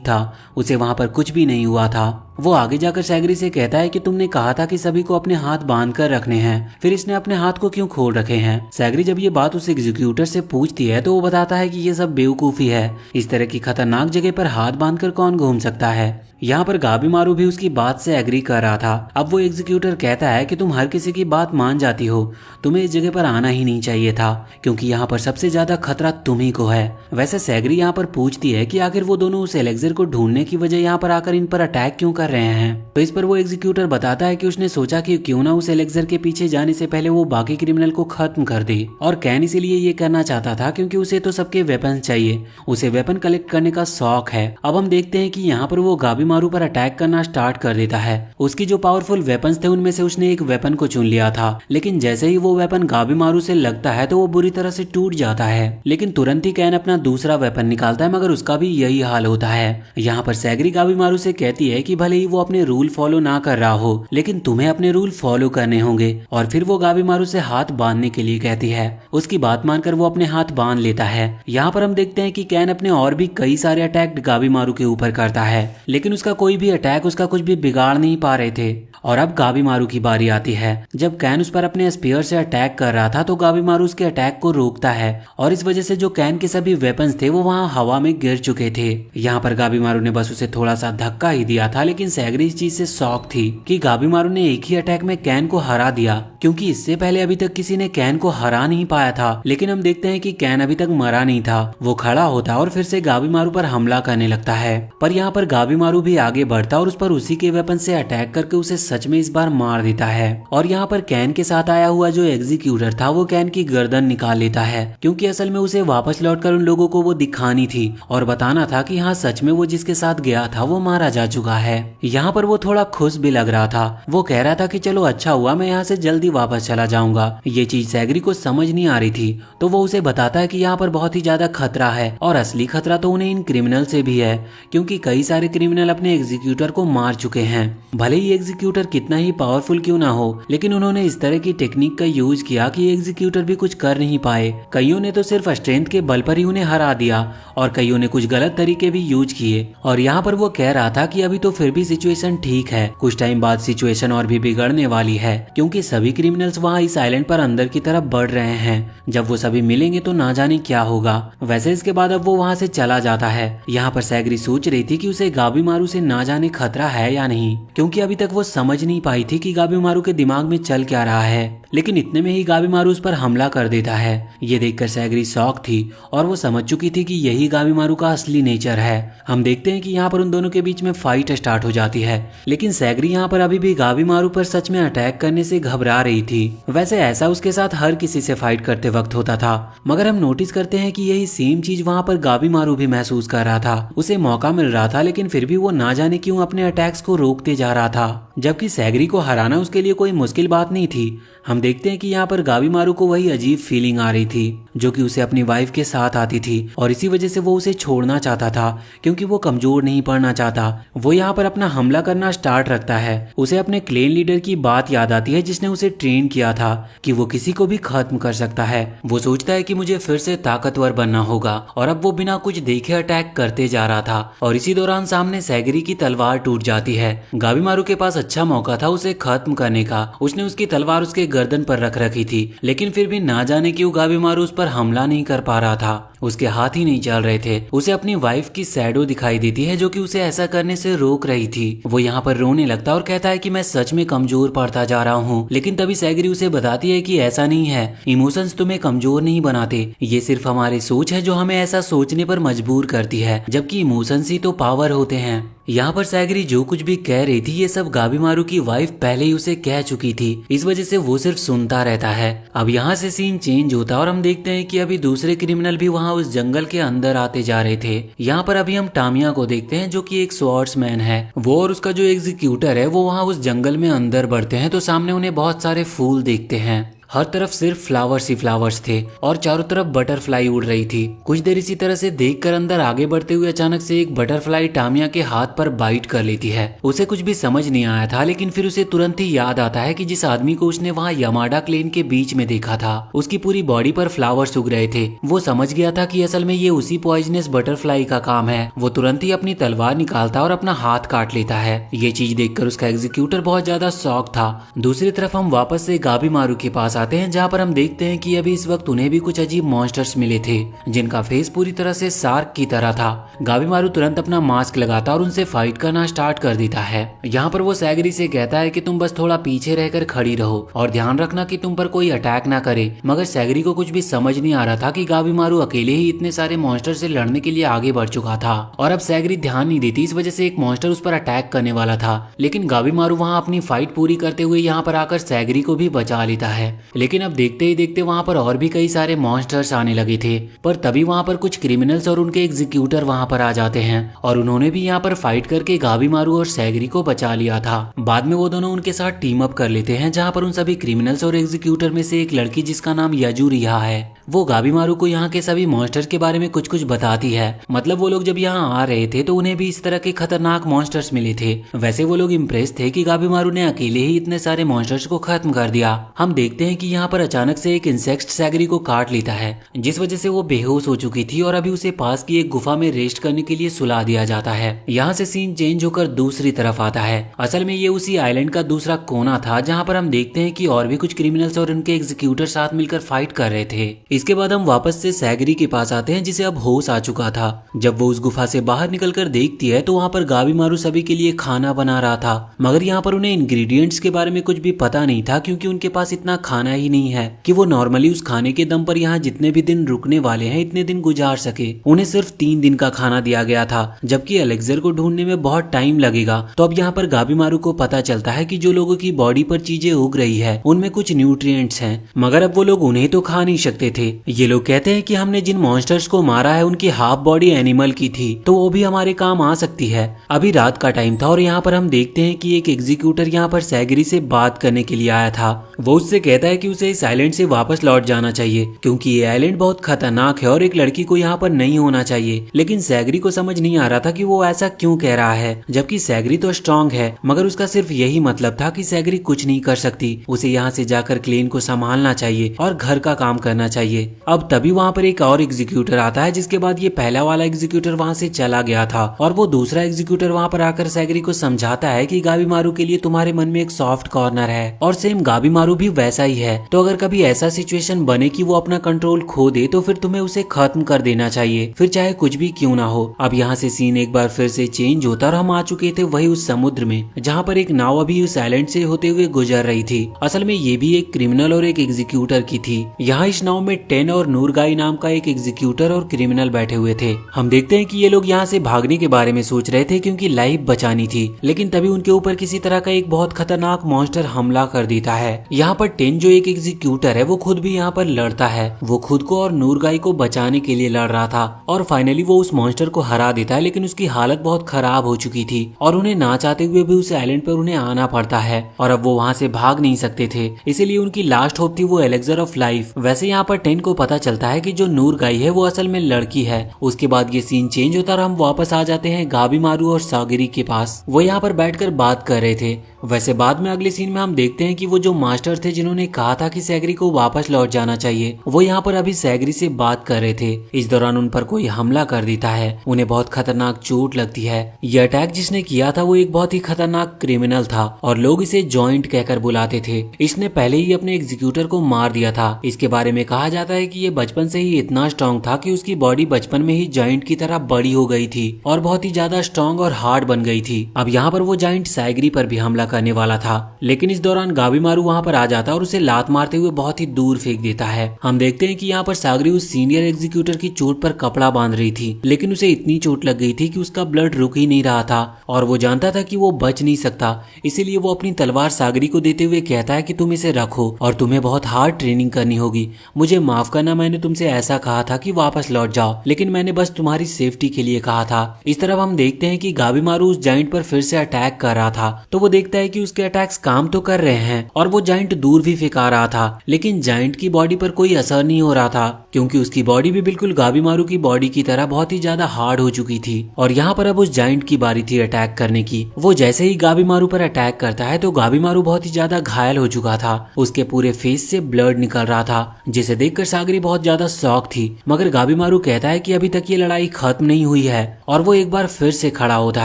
था, उसे वहां पर कुछ भी नहीं हुआ था। वो आगे जाकर सैगरी से कहता है कि तुमने कहा था कि सभी को अपने हाथ बांध कर रखने हैं, फिर इसने अपने हाथ को क्यों खोल रखे हैं। सैगरी जब ये बात उस एग्जीक्यूटर से पूछती है तो वो बताता है कि ये सब बेवकूफी है, इस तरह की खतरनाक जगह पर हाथ बांधकर कौन घूम सकता है। यहाँ पर गाबीमारू भी उसकी बात से एग्री कर रहा था। अब वो एग्जीक्यूटर कहता है कि तुम हर किसी की बात मान जाती हो, तुम्हें इस जगह पर आना ही नहीं चाहिए था, क्योंकि यहाँ पर सबसे ज्यादा खतरा तुम्ही को है। वैसे सैगरी यहाँ पर पूछती है कि आखिर वो दोनों उस एलेक्जर को ढूंढने की वजह यहाँ पर आकर इन पर अटैक क्यों कर रहे हैं। तो इस पर वो एग्जीक्यूटर बताता है कि उसने सोचा कि क्यों ना उस एलेक्जर के पीछे जाने से पहले वो बाकी क्रिमिनल को खत्म कर दे, और कैन इसीलिए ये करना चाहता था क्योंकि उसे तो सबके वेपन चाहिए, उसे वेपन कलेक्ट करने का शौक है। अब हम देखते हैं कि यहाँ पर वो गाबीमारू पर अटैक करना स्टार्ट कर देता है। उसकी जो पावरफुल वेपन्स थे उनमें से उसने एक वेपन को चुन लिया था, लेकिन जैसे ही वो वेपन गाबीमारू से लगता है तो वो बुरी तरह से टूट जाता है। लेकिन तुरंत ही कैन अपना दूसरा वेपन निकालता है, मगर उसका भी यही हाल होता है। यहाँ पर सैगरी गाबीमारू से कहती है कि भले ही वो अपने रूल फॉलो ना कर रहा हो, लेकिन तुम्हें अपने रूल फॉलो करने होंगे। और फिर वो गाबीमारू से हाथ बांधने के लिए कहती है। उसकी बात मानकर वो अपने हाथ बांध लेता है। यहाँ पर हम देखते हैं कि कैन अपने और भी कई सारे अटैक गाबीमारू के ऊपर करता है, लेकिन उसका कोई भी अटैक उसका कुछ भी बिगाड़ नहीं पा रहे थे। और अब गाबीमारू की बारी आती है। जब कैन उस पर अपने स्पीयर से अटैक कर रहा था तो गाबीमारू उसके अटैक को रोकता है, और इस वजह से जो कैन के सभी वेपन्स थे वो वहां हवा में गिर चुके थे। यहाँ पर गाबीमारू ने बस उसे थोड़ा सा धक्का ही दिया था, लेकिन सैगरी इस चीज से शॉक थी कि गाबीमारू ने एक ही अटैक में कैन को हरा दिया, क्योंकि इससे पहले अभी तक किसी ने कैन को हरा नहीं पाया था। लेकिन हम देखते हैं कि कैन अभी तक मरा नहीं था। वो खड़ा होता और फिर से गाबीमारू पर हमला करने लगता है, पर यहाँ पर गाबीमारू भी आगे बढ़ता और उस पर उसी के वेपन से अटैक करके उसे सच में इस बार मार देता है। और यहाँ पर कैन के साथ आया हुआ जो एग्जीक्यूटर था वो कैन की गर्दन निकाल लेता है, क्योंकि असल में उसे वापस लौटकर उन लोगों को वो दिखानी थी और बताना था कि हाँ सच में वो जिसके साथ गया था वो मारा जा चुका है। यहाँ पर वो थोड़ा खुश भी लग रहा था। वो कह रहा था कि चलो अच्छा हुआ, मैं यहाँ से जल्दी वापस चला जाऊंगा। ये चीज सैगरी को समझ नहीं आ रही थी, तो वो उसे बताता है कि यहाँ पर बहुत ही ज्यादा खतरा है, और असली खतरा तो उन्हें इन क्रिमिनल से भी है, क्योंकि कई सारे क्रिमिनल अपने एग्जीक्यूटर को मार चुके हैं। भले ही एग्जीक्यूटर कितना ही पावरफुल क्यों ना हो, लेकिन उन्होंने इस तरह की टेक्निक का यूज किया कि एग्जीक्यूटर भी कुछ कर नहीं पाए। कईयों ने तो सिर्फ स्ट्रेंथ के बल पर ही उन्हें हरा दिया, और कईयों ने कुछ गलत तरीके भी यूज किए। और यहाँ पर वो कह रहा था कि अभी तो फिर भी सिचुएशन ठीक है, कुछ टाइम बाद सिचुएशन और भी बिगड़ने वाली है, क्योंकि सभी क्रिमिनल्स वहाँ इस आइलैंड पर अंदर की तरफ बढ़ रहे हैं। जब वो सभी मिलेंगे तो ना जाने क्या होगा। वैसे इसके बाद अब वो वहाँ से चला जाता है। यहाँ पर सैगरी सोच रही थी कि उसे गाबीमारू से ना जाने खतरा है या नहीं, क्योंकि अभी तक वो समझ नहीं पाई थी कि गाबीमारू के दिमाग में चल क्या रहा है। लेकिन इतने में ही गाबीमारू उस पर हमला कर देता है। ये देखकर सैगरी शॉक थी और वो समझ चुकी थी कि यही गाबीमारू का असली नेचर है। हम देखते हैं कि यहाँ पर उन दोनों के बीच में फाइट स्टार्ट हो जाती है, लेकिन सैगरी यहाँ पर अभी भी गाबीमारू पर सच में अटैक करने से घबरा रही थी। वैसे ऐसा उसके साथ हर किसी से फाइट करते वक्त होता था, मगर हम नोटिस करते हैं कि यही सेम चीज वहाँ पर गाबीमारू भी महसूस कर रहा था। उसे मौका मिल रहा था, लेकिन फिर भी वो ना जाने क्यों अपने अटैक्स को रोकते जा रहा था, जबकि सैगरी को हराना उसके लिए कोई मुश्किल बात नहीं थी। हम देखते हैं कि यहाँ पर गाबीमारू को वही अजीब फीलिंग आ रही थी जो कि उसे अपनी वाइफ के साथ आती थी, और इसी वजह से वो उसे छोड़ना चाहता था, क्योंकि वो कमजोर नहीं पड़ना चाहता। वो यहाँ पर अपना हमला करना स्टार्ट रखता है। उसे अपने क्लेन लीडर की बात याद आती है जिसने उसे ट्रेन किया था कि वो किसी को भी खत्म कर सकता है। वो सोचता है कि मुझे फिर से ताकतवर बनना होगा, और अब वो बिना कुछ देखे अटैक करते जा रहा था। और इसी दौरान सामने सैगरी की तलवार टूट जाती है। गाबीमारू के पास अच्छा मौका था उसे खत्म करने का। उसने उसकी तलवार उसके गर्दन पर रख रखी थी, लेकिन फिर भी ना जाने क्यों गाबीमारू उस पर हमला नहीं कर पा रहा था। उसके हाथ ही नहीं चल रहे थे। उसे अपनी वाइफ की शैडो दिखाई देती है जो कि उसे ऐसा करने से रोक रही थी। वो यहाँ पर रोने लगता और कहता है कि मैं सच में कमजोर पड़ता जा रहा हूँ, लेकिन तभी सैगरी उसे बताती है कि ऐसा नहीं है, इमोशंस तुम्हें कमजोर नहीं बनाते, ये सिर्फ हमारी सोच है जो हमें ऐसा सोचने पर मजबूर करती है, जबकि इमोशंस ही तो पावर होते हैं। यहाँ पर सैगरी जो कुछ भी कह रही थी ये सब गाबीमारू की वाइफ पहले ही उसे कह चुकी थी, इस वजह से वो सिर्फ सुनता रहता है। अब यहाँ से सीन चेंज होता है और हम देखते हैं कि अभी दूसरे क्रिमिनल भी वहाँ उस जंगल के अंदर आते जा रहे थे। यहाँ पर अभी हम टामिया को देखते हैं जो कि एक स्वॉर्ड्समैन है। वो और उसका जो एग्जीक्यूटर है वो वहाँ उस जंगल में अंदर बढ़ते हैं तो सामने उन्हें बहुत सारे फूल देखते हैं। हर तरफ सिर्फ फ्लावर्स ही फ्लावर्स थे और चारों तरफ बटरफ्लाई उड़ रही थी। कुछ देर इसी तरह से देखकर अंदर आगे बढ़ते हुए अचानक से एक बटरफ्लाई टामिया के हाथ पर बाइट कर लेती है। उसे कुछ भी समझ नहीं आया था, लेकिन फिर उसे तुरंत ही याद आता है कि जिस आदमी को उसने वहाँ यमाडा क्लेन के बीच में देखा था उसकी पूरी बॉडी पर फ्लावर्स उग रहे थे। वो समझ गया था कि असल में ये उसी पॉइजनस बटरफ्लाई का काम है। वो तुरंत ही अपनी तलवार निकालता और अपना हाथ काट लेता है। ये चीज देखकर उसका एग्जीक्यूटर बहुत ज्यादा शॉक था। दूसरी तरफ हम वापस से गाबीमारू के पास आते हैं जहाँ पर हम देखते हैं कि अभी इस वक्त उन्हें भी कुछ अजीब मॉन्स्टर्स मिले थे जिनका फेस पूरी तरह से शार्क की तरह था। गाबीमारू तुरंत अपना मास्क लगाता और उनसे फाइट करना स्टार्ट कर देता है। यहाँ पर वो सैगरी से कहता है कि तुम बस थोड़ा पीछे रहकर खड़ी रहो और ध्यान रखना कि तुम पर कोई अटैक ना करे। मगर सैगरी को कुछ भी समझ नहीं आ रहा था कि गाबीमारू अकेले ही इतने सारे मॉन्स्टर से लड़ने के लिए आगे बढ़ चुका था और अब सैगरी ध्यान नहीं देती, इस वजह से एक मॉन्स्टर उस पर अटैक करने वाला था। लेकिन गाबीमारू वहाँ अपनी फाइट पूरी करते हुए यहाँ पर आकर सैगरी को भी बचा लेता है। लेकिन अब देखते ही देखते वहाँ पर और भी कई सारे मॉन्स्टर्स आने लगे थे, पर तभी वहाँ पर कुछ क्रिमिनल्स और उनके एग्जीक्यूटर वहाँ पर आ जाते हैं और उन्होंने भी यहाँ पर फाइट करके गाबीमारू और सैगरी को बचा लिया था। बाद में वो दोनों उनके साथ टीम अप कर लेते हैं, जहाँ पर उन सभी क्रिमिनल्स और एग्जीक्यूटर में से एक लड़की जिसका नाम यजू रिहा है वो गाबीमारू को यहाँ के सभी मॉन्स्टर्स के बारे में कुछ कुछ बताती है। मतलब वो लोग जब यहाँ आ रहे थे तो उन्हें भी इस तरह के खतरनाक मॉन्स्टर्स मिले थे। वैसे वो लोग इम्प्रेस थे कि गाबीमारू ने अकेले ही इतने सारे मॉन्स्टर्स को खत्म कर दिया। हम देखते हैं कि यहाँ पर अचानक से एक इंसेक्ट सैगरी को काट लेता है, जिस वजह से वो बेहोश हो चुकी थी और अभी उसे पास की एक गुफा में रेस्ट करने के लिए सुला दिया जाता है। यहाँ से सीन चेंज होकर दूसरी तरफ आता है। असल में ये उसी आइलैंड का दूसरा कोना था जहाँ पर हम देखते हैं कि और भी कुछ क्रिमिनल्स और उनके एग्जीक्यूटर साथ मिलकर फाइट कर रहे थे। इसके बाद हम वापस से सैगरी के पास आते हैं जिसे अब होश आ चुका था। जब वो उस गुफा से बाहर निकलकर देखती है तो वहाँ पर गाबीमारू सभी के लिए खाना बना रहा था, मगर यहाँ पर उन्हें इंग्रेडिएंट्स के बारे में कुछ भी पता नहीं था क्योंकि उनके पास इतना खाना ही नहीं है कि वो नॉर्मली उस खाने के दम पर यहाँ जितने भी दिन रुकने वाले हैं इतने दिन गुजार सके। उन्हें सिर्फ 3 दिन का खाना दिया गया था, जबकि एलेक्सर को ढूंढने में बहुत टाइम लगेगा। तो अब यहाँ पर गाबीमारू को पता चलता है कि जो लोगों की बॉडी पर चीजें उग रही है उनमें कुछ न्यूट्रिएंट्स हैं, मगर अब वो लोग उन्हें तो खा नहीं सकते थे। ये लोग कहते हैं कि हमने जिन मॉन्स्टर्स को मारा है उनकी हाफ बॉडी एनिमल की थी तो वो भी हमारे काम आ सकती है। अभी रात का टाइम था और यहाँ पर हम देखते हैं कि एक एग्जीक्यूटर यहाँ पर सैगरी से बात करने के लिए आया था। वो उससे कहता है कि उसे इस आइलैंड से वापस लौट जाना चाहिए क्योंकि ये आइलैंड बहुत खतरनाक है और एक लड़की को यहाँ पर नहीं होना चाहिए। लेकिन सैगरी को समझ नहीं आ रहा था कि वो ऐसा क्यों कह रहा है, जबकि सैगरी तो स्ट्रांग है, मगर उसका सिर्फ यही मतलब था कि सैगरी कुछ नहीं कर सकती, उसे यहाँ से जाकर क्लेन को संभालना चाहिए और घर का काम करना चाहिए। अब तभी वहाँ पर एक और एग्जीक्यूटर आता है, जिसके बाद ये पहला वाला एग्जीक्यूटर वहाँ से चला गया था और वो दूसरा एग्जीक्यूटर वहाँ पर आकर सैगरी को समझाता है कि गाबीमारू के लिए तुम्हारे मन में एक सॉफ्ट कॉर्नर है और सेम गाबीमारू भी वैसा ही है। तो अगर कभी ऐसा सिचुएशन बने कि वो अपना कंट्रोल खो दे तो फिर तुम्हें उसे खत्म कर देना चाहिए, फिर चाहे कुछ भी क्यों ना हो। अब यहाँ से सीन एक बार फिर से चेंज होता और हम आ चुके थे वही उस समुद्र में जहाँ पर एक नाव अभी उस आइलैंड से होते हुए गुजर रही थी। असल में ये भी एक क्रिमिनल और एक एग्जीक्यूटर की थी। यहाँ इस नाव में टेन और नूरगाई नाम का एक एग्जीक्यूटर और क्रिमिनल बैठे हुए थे। हम देखते हैं कि ये लोग यहाँ से भागने के बारे में सोच रहे थे क्योंकि लाइफ बचानी थी, लेकिन तभी उनके ऊपर किसी तरह का एक बहुत खतरनाक मॉन्स्टर हमला कर देता है। यहाँ पर टेन जो एक एग्जीक्यूटर है वो खुद भी यहाँ पर लड़ता है। वो खुद को और नूरगाई को बचाने के लिए लड़ रहा था और फाइनली वो उस मॉन्स्टर को हरा देता है, लेकिन उसकी हालत बहुत खराब हो चुकी थी और उन्हें ना चाहते हुए भी उस आइलैंड पर उन्हें आना पड़ता है और अब वो वहाँ से भाग नहीं सकते थे, इसीलिए उनकी लास्ट होप थी वो एलेक्सर ऑफ लाइफ। वैसे यहाँ पर टेन को पता चलता है कि जो नूरगाई है वो असल में लड़की है। उसके बाद ये सीन चेंज होता और हम वापस आ जाते हैं गाबीमारू और सैगरी के पास। वो यहाँ पर बैठकर बात कर रहे थे। वैसे बाद में अगले सीन में हम देखते हैं कि वो जो मास्टर थे जिन्होंने कहा था कि सैगरी को वापस लौट जाना चाहिए, वो यहाँ पर अभी सैगरी से बात कर रहे थे। इस दौरान उन पर कोई हमला कर देता है, उन्हें बहुत खतरनाक चोट लगती है। ये अटैक जिसने किया था वो एक बहुत ही खतरनाक क्रिमिनल था और लोग इसे जॉइंट कहकर बुलाते थे। इसने पहले ही अपने एग्जीक्यूटर को मार दिया था। इसके बारे में कहा जाता है कि ये बचपन से ही इतना स्ट्रॉन्ग था कि उसकी बॉडी बचपन में ही जॉइंट की तरह बड़ी हो गई थी और बहुत ही ज्यादा स्ट्रॉन्ग और हार्ड बन गई थी। अब यहाँ पर वो जॉइंट सैगरी पर भी हमला करने वाला था, लेकिन इस दौरान गाबीमारू वहाँ पर आ जाता और उसे लात मारते हुए बहुत ही दूर फेंक देता है। हम देखते हैं कि यहाँ पर सागरी उस सीनियर एग्जीक्यूटर की चोट पर कपड़ा बांध रही थी, लेकिन उसे इतनी चोट लग गई थी कि उसका ब्लड रुक ही नहीं रहा था और वो जानता था कि वो बच नहीं सकता। इसीलिए वो अपनी तलवार सागरी को देते हुए कहता है कि तुम इसे रखो और तुम्हें बहुत हार्ड ट्रेनिंग करनी होगी। मुझे माफ करना, मैंने तुमसे ऐसा कहा था कि वापस लौट जाओ, लेकिन मैंने बस तुम्हारी सेफ्टी के लिए कहा था। इस तरफ हम देखते हैं कि गाबीमारू उस जाइंट पर फिर से अटैक कर रहा था, तो वो देखता है कि उसके अटैक्स काम तो कर रहे हैं और वो जाइंट दूर भी फेंका रहा था, लेकिन जाइंट की बॉडी पर कोई असर नहीं हो रहा था क्योंकि उसकी बॉडी भी बिल्कुल गाबीमारू की बॉडी की तरह बहुत ही ज्यादा हार्ड हो चुकी थी। और यहाँ पर अब उस जाइंट की बारी थी अटैक करने की। वो जैसे ही गाबीमारू पर अटैक करता है तो गाबीमारू बहुत ही ज्यादा घायल हो चुका था, उसके पूरे फेस से ब्लड निकल रहा था, जिसे देखकर सागरी बहुत ज्यादा शॉक थी। मगर गाबीमारू कहता है कि अभी तक ये लड़ाई खत्म नहीं हुई है और वो एक बार फिर से खड़ा होता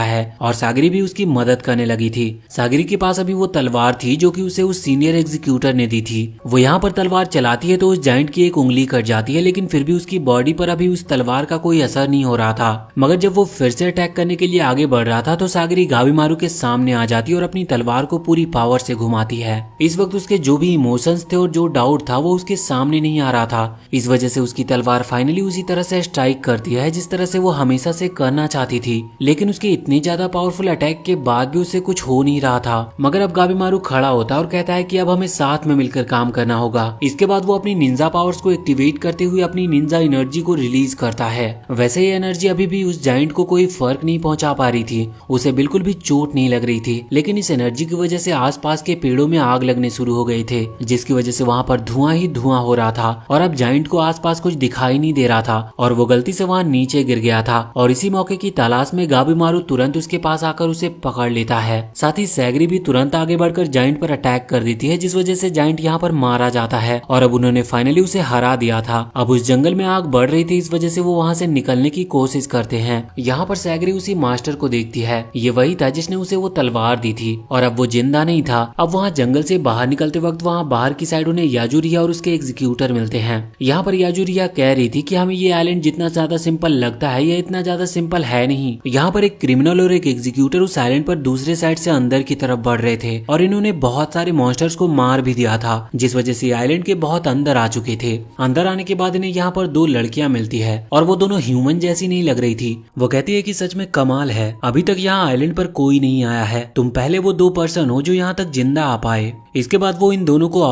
है और सागरी भी उसकी मदद करने लगी थी। सागरी के पास अभी वो तलवार थी जो कि उसे उस सीनियर एग्जीक्यूटर ने दी थी। वो यहाँ पर तलवार चलाती है तो उस जाइंट की एक उंगली कट जाती है, लेकिन फिर भी उसकी बॉडी पर अभी उस तलवार का कोई असर नहीं हो रहा था। मगर जब वो फिर से अटैक करने के लिए आगे बढ़ रहा था तो सागरी गाबीमारू के सामने आ जाती है और अपनी तलवार को पूरी पावर से घुमाती है। इस वक्त उसके जो भी इमोशंस थे और जो डाउट था वो उसके सामने नहीं आ रहा था। इस वजह से उसकी तलवार फाइनली उसी तरह से स्ट्राइक करती है जिस तरह से वो हमेशा से करना चाहती थी, लेकिन उसके इतनी ज्यादा पावरफुल अटैक के बाद भी उससे कुछ हो नहीं रहा था। मगर अब गाबीमारू खड़ा होता है और कहता है कि अब हमें साथ में मिलकर काम करना होगा। इसके बाद वो अपनी निंजा पावर्स को एक्टिवेट करते हुए अपनी निंजा एनर्जी को रिलीज करता है। वैसे ये एनर्जी अभी भी उस जाइंट को कोई फर्क नहीं पहुंचा पा रही थी, उसे बिल्कुल भी चोट नहीं लग रही थी, लेकिन इस एनर्जी की वजह से आसपास के पेड़ों में आग लगने शुरू हो गए थे, जिसकी वजह से वहाँ पर धुआं ही धुआं हो रहा था और अब जाइंट को आसपास कुछ दिखाई नहीं दे रहा था और वो गलती से वहाँ नीचे गिर गया था। और इसी मौके की तलाश में गाबीमारू तुरंत उसके पास आकर उसे पकड़ लेता है। साथ ही सैगरी भी तुरंत आगे बढ़कर जाइंट पर अटैक कर देती है, जिस वजह से जाइंट यहाँ पर मारा जाता है और अब उन्होंने फाइनली उसे हरा दिया था। अब उस जंगल में आग बढ़ रही थी, इस वजह से वो वहाँ से निकलने की कोशिश करते हैं। यहाँ पर सैगरी उसी मास्टर को देखती है, ये वही था जिसने उसे वो तलवार दी थी और अब वो जिंदा नहीं था। अब वहाँ जंगल से बाहर निकलते वक्त वहाँ बाहर की साइड उन्हें याजुरिया और उसके एग्जीक्यूटर मिलते हैं। यहाँ पर याजुरिया कह रही थी कि हमें ये आइलैंड जितना ज्यादा सिंपल लगता है ये इतना ज्यादा सिंपल है नहीं। यहाँ पर एक क्रिमिनल और एक एग्जीक्यूटर उस आइलैंड पर दूसरे साइड से अंदर की तरफ बढ़ रहे थे और इन्होंने बहुत सारे मॉन्स्टर्स को मार भी दिया था, जिस वजह से आइलैंड के बहुत अंदर आ चुके थे। अंदर आने के बाद इन्हें यहाँ पर दो लड़कियां मिलती है और वो दोनों ह्यूमन जैसी नहीं लग रही थी। वो कहती है कि सच में कमाल है, अभी तक यहाँ आइलैंड पर कोई नहीं आया है, तुम पहले वो 2 पर्सन हो जो यहाँ तक जिंदा आ पाए। इसके बाद वो इन दोनों को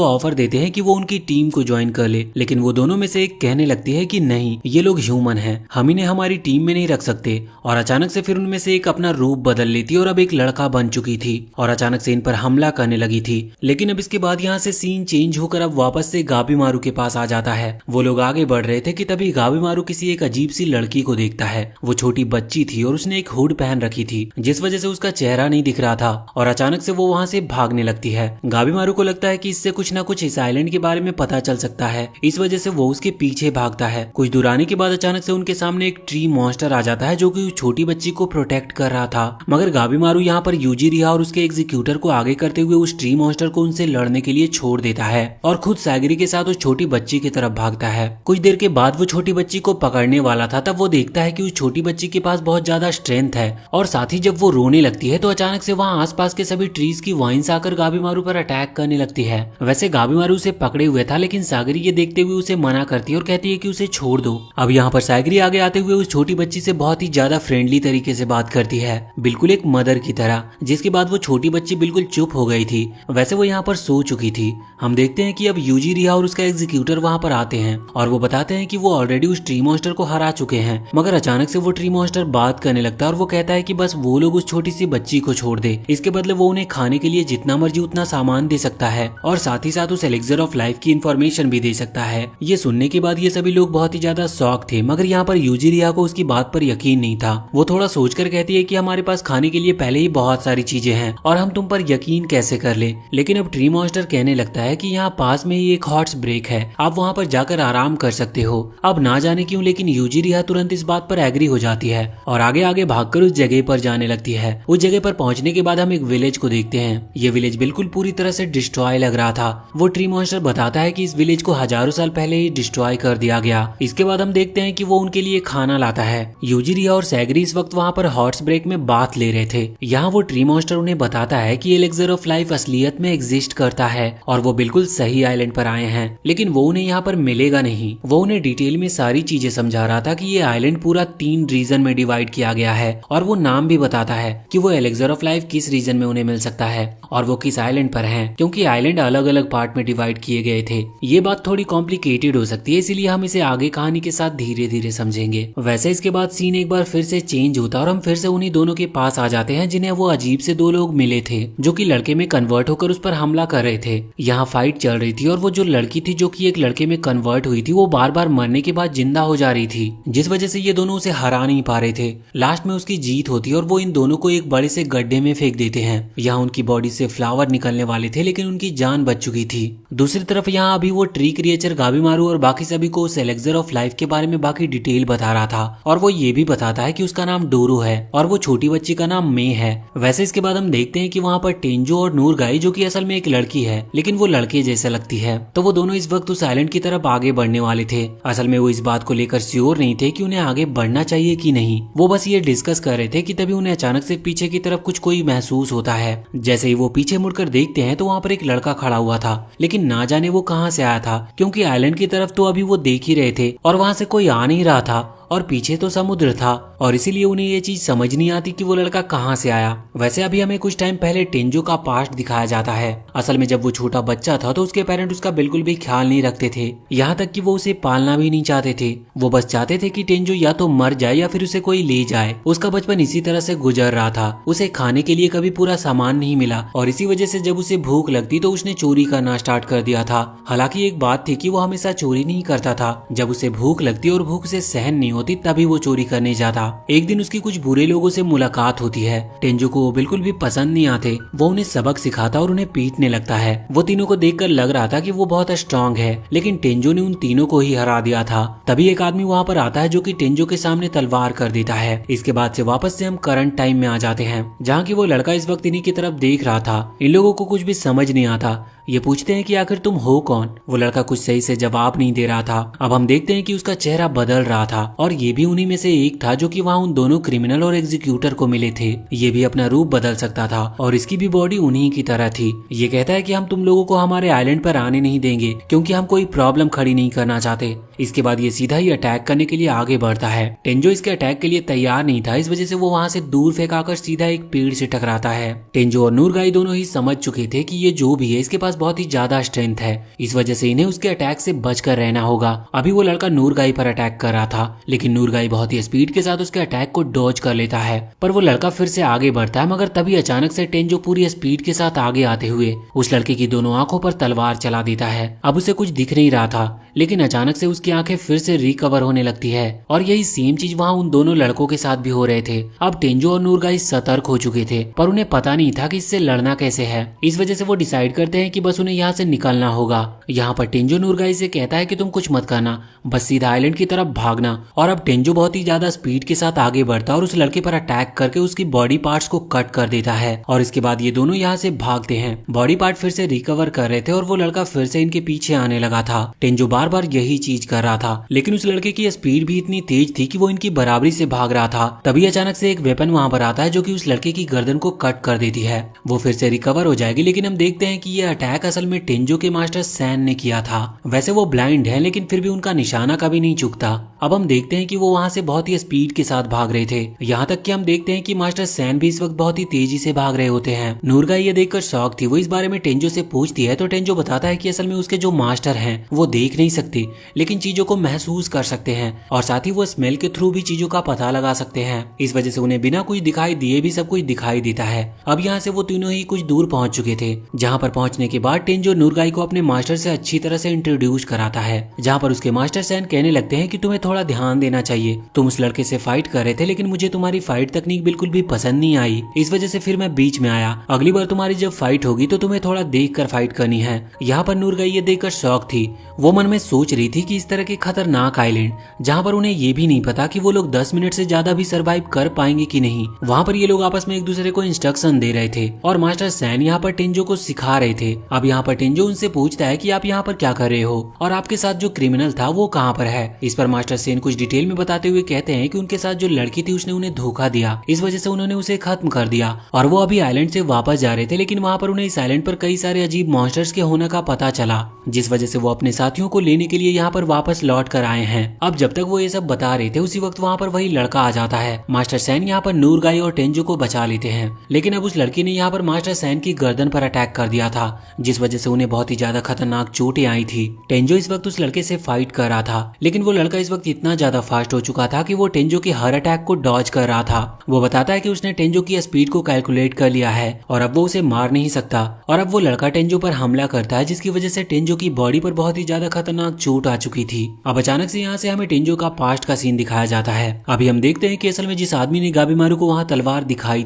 ऑफर देते हैं कि वो उनकी टीम को ज्वाइन कर ले, लेकिन वो दोनों में से एक कहने लगती है कि नहीं, ये लोग ह्यूमन हैं, हम इन्हें हमारी टीम में नहीं रख सकते। और अचानक से फिर उनमें से एक अपना रूप बदल लेती है और अब एक लड़का बन चुकी थी और अचानक से इन पर हमला करने लगी थी। लेकिन अब इसके बाद यहाँ से सीन चेंज होकर अब वापस से गाबीमारू के पास आ जाता है। वो लोग आगे बढ़ रहे थे कि तभी गाबीमारू किसी एक अजीब सी लड़की को देखता है। वो छोटी बच्ची थी और उसने एक हुड पहन रखी थी, जिस वजह से उसका चेहरा नहीं दिख रहा था और अचानक से वो वहाँ से भागने लगती है। गाबीमारू को लगता है कि इससे कुछ न कुछ इस आइलैंड के बारे में पता चल सकता है, इस वजह से वो उसके पीछे भागता है। कुछ दूर आने के बाद अचानक से उनके सामने एक ट्री मॉन्स्टर आ जाता है जो कि उस छोटी बच्ची को प्रोटेक्ट कर रहा था। मगर गाबीमारू यहाँ पर यूजिरिया और उसके एग्जीक्यूटर को आगे करते हुए उस ट्री मॉन्स्टर को उनसे लड़ने के लिए छोड़ देता है और खुद सैगरी के साथ उस छोटी बच्ची की तरफ भागता है। कुछ देर के बाद वो छोटी बच्ची को पकड़ने वाला था, तब वो देखता है कि उस छोटी बच्ची के पास बहुत ज्यादा स्ट्रेंथ है और साथ ही जब वो रोने लगती है तो अचानक से वहाँ आसपास के सभी ट्रीज की वाइन्स आकर गाबीमारू पर अटैक करने लगती है। वैसे गाबीमारू उसे पकड़े हुए था, लेकिन सागरी ये देखते हुए उसे मना करती है और कहती है कि उसे छोड़ दो। अब यहाँ पर सागरी आगे आते हुए उस छोटी बच्ची से बहुत ही ज्यादा फ्रेंडली तरीके से बात करती है, बिल्कुल एक मदर की तरह, जिसके बाद वो छोटी बच्ची बिल्कुल चुप हो गई थी। वैसे वो यहाँ पर सो चुकी थी। हम देखते हैं कि अब यूजिरिया और उसका एग्जीक्यूटर वहाँ पर आते हैं और वो बताते हैं कि वो ऑलरेडी उस ट्री मॉन्स्टर को हरा चुके हैं। मगर अचानक से वो ट्री मॉन्स्टर बात करने लगता है और वो कहता है कि बस वो लोग उस छोटी सी बच्ची को छोड़ दे, इसके बदले वो उन्हें खाने के लिए जितना मर्जी उतना सामान दे सकता है और साथ ही साथ उस एलिक्सर ऑफ लाइफ की इन्फॉर्मेशन भी दे सकता है। ये सुनने के बाद ये सभी लोग बहुत ही ज्यादा शॉक थे, मगर यहाँ पर यूजिरिया को उसकी बात पर यकीन नहीं था। वो थोड़ा सोचकर कहती है कि हमारे पास खाने के लिए पहले ही बहुत सारी चीजें हैं और हम तुम पर यकीन कैसे कर ले। लेकिन अब ट्री मॉन्स्टर कहने लगता है कि यहाँ पास में ही एक हॉर्स ब्रेक है, आप वहाँ पर जाकर आराम कर सकते हो। अब ना जाने क्यों लेकिन यूजिरिया तुरंत इस बात पर एग्री हो जाती है और आगे आगे भागकर उस जगह पर जाने लगती है। उस जगह पर पहुंचने के बाद हम एक विलेज को देखते देखते हैं ये विलेज बिल्कुल पूरी तरह से डिस्ट्रॉय लग रहा था। वो ट्री मॉन्स्टर बताता है कि इस विलेज को हजारों साल पहले ही डिस्ट्रॉय कर दिया गया। इसके बाद हम देखते हैं कि वो उनके लिए खाना लाता है। यूजिरिया और सैगरी इस वक्त वहाँ पर हॉर्स ब्रेक में बात ले रहे थे। यहाँ वो ट्री मॉन्स्टर उन्हें बताता है कि एलेक्सर ऑफ लाइफ असलियत में एग्जिस्ट करता है और वो बिल्कुल सही आइलैंड पर आए हैं, लेकिन वो उन्हें यहाँ पर मिलेगा नहीं। वो उन्हें डिटेल में सारी चीजें समझा रहा था कि ये आइलैंड पूरा 3 रीजन में डिवाइड किया गया है और वो नाम भी बताता है कि वो एलेक्सर ऑफ लाइफ किस रीजन में उन्हें मिल सकता है और वो किस आइलैंड पर है, क्योंकि आइलैंड अलग अलग पार्ट में डिवाइड किए गए थे। ये बात थोड़ी कॉम्प्लिकेटेड हो सकती है, इसीलिए हम इसे आगे कहानी के साथ धीरे धीरे समझेंगे। वैसे इसके बाद सीन एक बार फिर से चेंज होता है और हम फिर से उन्हीं दोनों के पास आ जाते हैं जिन्हें वो अजीब से 2 लोग मिले थे जो कि लड़के में कन्वर्ट होकर उस पर हमला कर रहे थे। यहाँ फाइट चल रही थी और वो जो लड़की थी जो कि एक लड़के में कन्वर्ट हुई थी वो बार बार मरने के बाद जिंदा हो जा रही थी, जिस वजह से ये दोनों उसे हरा नहीं पा रहे थे। लास्ट में उसकी जीत होती है और वो इन दोनों को एक बड़े से गड्ढे में फेंक देते हैं। यहाँ उनकी बॉडी से फ्लावर निकलने वाले थे लेकिन उनकी जान बच चुकी थी। दूसरी तरफ यहाँ अभी वो ट्री क्रिएचर गाबीमारू और बाकी सभी को उस एलेक्सर ऑफ लाइफ के बारे में बाकी डिटेल बता रहा था और वो ये भी बताता है कि उसका नाम डोरू है और वो छोटी बच्ची का नाम मे है। वैसे इसके बाद हम देखते हैं कि वहाँ पर टेंजो और नूर गाई जो कि असल में एक लड़की है लेकिन वो लड़के जैसे लगती है, तो वो दोनों इस वक्त उस आइलैंड की तरफ आगे बढ़ने वाले थे। असल में वो इस बात को लेकर श्योर नहीं थे कि उन्हें आगे बढ़ना चाहिए कि नहीं, वो बस ये डिस्कस कर रहे थे कि तभी उन्हें अचानक से पीछे की तरफ कुछ कोई महसूस होता है। जैसे ही वो पीछे मुड़कर देखते हैं तो वहाँ पर एक लड़का खड़ा हुआ था, लेकिन ना जाने वो कहाँ से आया था, क्योंकि आइलैंड की तरफ तो अभी वो देख ही रहे थे और वहाँ से कोई आ नहीं रहा था और पीछे तो समुद्र था और इसीलिए उन्हें ये चीज समझ नहीं आती कि वो लड़का कहाँ से आया। वैसे अभी हमें कुछ टाइम पहले टेंजो का पास्ट दिखाया जाता है। असल में जब वो छोटा बच्चा था तो उसके पेरेंट उसका बिल्कुल भी ख्याल नहीं रखते थे, यहाँ तक कि वो उसे पालना भी नहीं चाहते थे। वो बस चाहते थे कि टेंजो या तो मर जाए या फिर उसे कोई ले जाए। उसका बचपन इसी तरह से गुजर रहा था। उसे खाने के लिए कभी पूरा सामान नहीं मिला और इसी वजह से जब उसे भूख लगती तो उसने चोरी करना स्टार्ट कर दिया था। हालांकि एक बात थी कि वो हमेशा चोरी नहीं करता था, जब उसे भूख लगती और भूख से सहन नहीं होती तभी वो चोरी करने जाता। एक दिन उसकी कुछ बुरे लोगों से मुलाकात होती है। टेंजो को वो बिल्कुल भी पसंद नहीं आते। वो उन्हें सबक सिखाता और उन्हें पीटने लगता है। वो तीनों को देखकर लग रहा था कि वो बहुत स्ट्रांग है, लेकिन टेंजो ने उन तीनों को ही हरा दिया था। तभी एक आदमी वहाँ पर आता है जो कि टेंजो के सामने तलवार कर देता है। इसके बाद से वापस से हम करंट टाइम में आ जाते हैं, जहाँ की वो लड़का इस वक्त इन्हीं की तरफ देख रहा था। इन लोगों को कुछ भी समझ नहीं आता। ये पूछते हैं कि आखिर तुम हो कौन। वो लड़का कुछ सही से जवाब नहीं दे रहा था। अब हम देखते हैं कि उसका चेहरा बदल रहा था और ये भी उन्हीं में से एक था जो कि वहाँ उन दोनों क्रिमिनल और एग्जीक्यूटर को मिले थे। ये भी अपना रूप बदल सकता था और इसकी भी बॉडी उन्हीं की तरह थी। ये कहता है कि हम तुम लोगों को हमारे आइलैंड पर आने नहीं देंगे क्योंकि हम कोई प्रॉब्लम खड़ी नहीं करना चाहते। इसके बाद ये सीधा ही अटैक करने के लिए आगे बढ़ता है। टेंजो इसके अटैक के लिए तैयार नहीं था, इस वजह से वो वहाँ से दूर फेंकाकर सीधा एक पेड़ से टकराता है। टेंजो और नूरगाई दोनों ही समझ चुके थे कि ये जो भी है इसके पास बहुत ही ज्यादा स्ट्रेंथ है, इस वजह से इन्हें उसके अटैक से बचकर रहना होगा। अभी वो लड़का नूरगाई पर अटैक कर रहा था, लेकिन नूरगाई बहुत ही स्पीड के साथ उसके अटैक को डॉज कर लेता है। पर वो लड़का फिर से आगे बढ़ता है, मगर तभी अचानक से टेंजो पूरी स्पीड के साथ आगे आते हुए उस लड़के की दोनों आंखों पर तलवार चला देता है। अब उसे कुछ दिख नहीं रहा था, लेकिन अचानक से उसकी आंखें फिर से रिकवर होने लगती है और यही सेम चीज वहाँ उन दोनों लड़कों के साथ भी हो रहे थे। अब टेंजो और नूरगाई सतर्क हो चुके थे, पर उन्हें पता नहीं था कि इससे लड़ना कैसे है। इस वजह से वो डिसाइड करते हैं कि बस उन्हें यहाँ से निकलना होगा। यहाँ पर टेंजो नूरगाई से कहता है कि तुम कुछ मत करना, बस सीधा आइलैंड की तरफ भागना। और अब टेंजो बहुत ही ज्यादा स्पीड के साथ आगे बढ़ता और उस लड़के पर अटैक करके उसकी बॉडी पार्ट्स को कट कर देता है और इसके बाद ये दोनों यहाँ से भागते हैं। बॉडी पार्ट फिर से रिकवर कर रहे थे और वो लड़का फिर से इनके पीछे आने लगा था। टेंजो बार बार यही चीज कर रहा था, लेकिन उस लड़के की स्पीड भी इतनी तेज थी कि वो इनकी बराबरी से भाग रहा था। तभी अचानक से एक वेपन वहाँ पर आता है जो कि उस लड़के की गर्दन को कट कर देती है। वो फिर से रिकवर हो जाएगी, लेकिन हम देखते हैं कि ये अटैक असल में टेंजो के मास्टर सैन ने किया था। वैसे वो ब्लाइंड है, लेकिन फिर भी उनका निशाना कभी नहीं चुकता। अब हम देखते हैं कि वो वहाँ से बहुत ही स्पीड के साथ भाग रहे थे, यहाँ तक कि हम देखते हैं कि मास्टर सैन भी इस वक्त बहुत ही तेजी से भाग रहे होते हैं। नूरगाई ये देखकर शॉक थी। वो इस बारे में टेंजो से पूछती है तो टेंजो बताता है कि असल में उसके जो मास्टर हैं वो देख नहीं सकते, लेकिन चीजों को महसूस कर सकते हैं और साथ ही वो स्मेल के थ्रू भी चीजों का पता लगा सकते हैं। इस वजह से उन्हें बिना कुछ दिखाई दिए भी सब कुछ दिखाई देता है। अब यहाँ से वो तीनों ही कुछ दूर पहुंच चुके थे, जहाँ पर पहुंचने के बाद टेंजो नूरगाई को अपने मास्टर से अच्छी तरह से इंट्रोड्यूस कराता है, जहाँ पर उसके मास्टर सैन कहने लगते हैं कि तुम्हें थोड़ा ध्यान देना चाहिए। तुम उस लड़के से फाइट कर रहे थे, लेकिन मुझे तुम्हारी फाइट तकनीक बिल्कुल भी पसंद नहीं आई, इस वजह से फिर मैं बीच में आया। अगली बार तुम्हारी जब फाइट होगी तो तुम्हें थोड़ा देख कर फाइट करनी है। यहाँ पर नूरगाई ये देखकर शौक थी। वो मन में सोच रही थी कि इस तरह के खतरनाक आइलैंड जहाँ पर उन्हें ये भी नहीं पता कि वो लोग 10 मिनट से ज्यादा भी सरवाइव कर पाएंगे कि नहीं, वहाँ पर ये लोग आपस में एक दूसरे को इंस्ट्रक्शन दे रहे थे और मास्टर सैन यहाँ पर टेंजो को सिखा रहे थे। अब यहाँ पर टेंजो उनसे पूछता है कि आप यहाँ पर क्या कर रहे हो और आपके साथ जो क्रिमिनल था वो कहाँ पर है। इस पर मास्टर सैन कुछ डिटेल में बताते हुए कहते हैं कि उनके साथ जो लड़की थी उसने उन्हें धोखा दिया, इस वजह से उन्होंने उसे खत्म कर दिया और वो अभी आइलैंड से वापस जा रहे थे, लेकिन वहाँ पर उन्हें इस आइलैंड पर कई सारे अजीब मॉन्स्टर्स के होने का पता चला, जिस वजह से वो अपने साथियों को लेने के लिए यहाँ पर वापस लौट कर आए हैं। अब जब तक वो ये सब बता रहे थे उसी वक्त वहाँ पर वही लड़का आ जाता है। मास्टर सैन यहाँ पर नूरगाई और टेंजो को बचा लेते हैं, लेकिन अब उस लड़की ने यहाँ पर मास्टर सैन की गर्दन पर अटैक कर दिया था, जिस वजह से उन्हें बहुत ही ज्यादा खतरनाक चोटें आई थी। टेंजो इस वक्त उस लड़के से फाइट कर रहा था, लेकिन वो लड़का इस वक्त इतना ज्यादा फास्ट हो चुका था कि वो टेंजो के हर अटैक को डॉज कर रहा था। वो बताता है कि उसने टेंजो की स्पीड को कैलकुलेट कर लिया है और अब वो उसे मार नहीं सकता और अब वो लड़का टेंजो पर हमला करता है, जिसकी वजह से टेंजो की बॉडी पर बहुत ही ज्यादा खतरनाक चोट आ चुकी थी। अब अचानक से यहाँ से हमें टेंजो का पास्ट का सीन दिखाया जाता है। अभी हम देखते हैं कि असल में जिस आदमी ने गाबीमारू को वहाँ तलवार दिखाई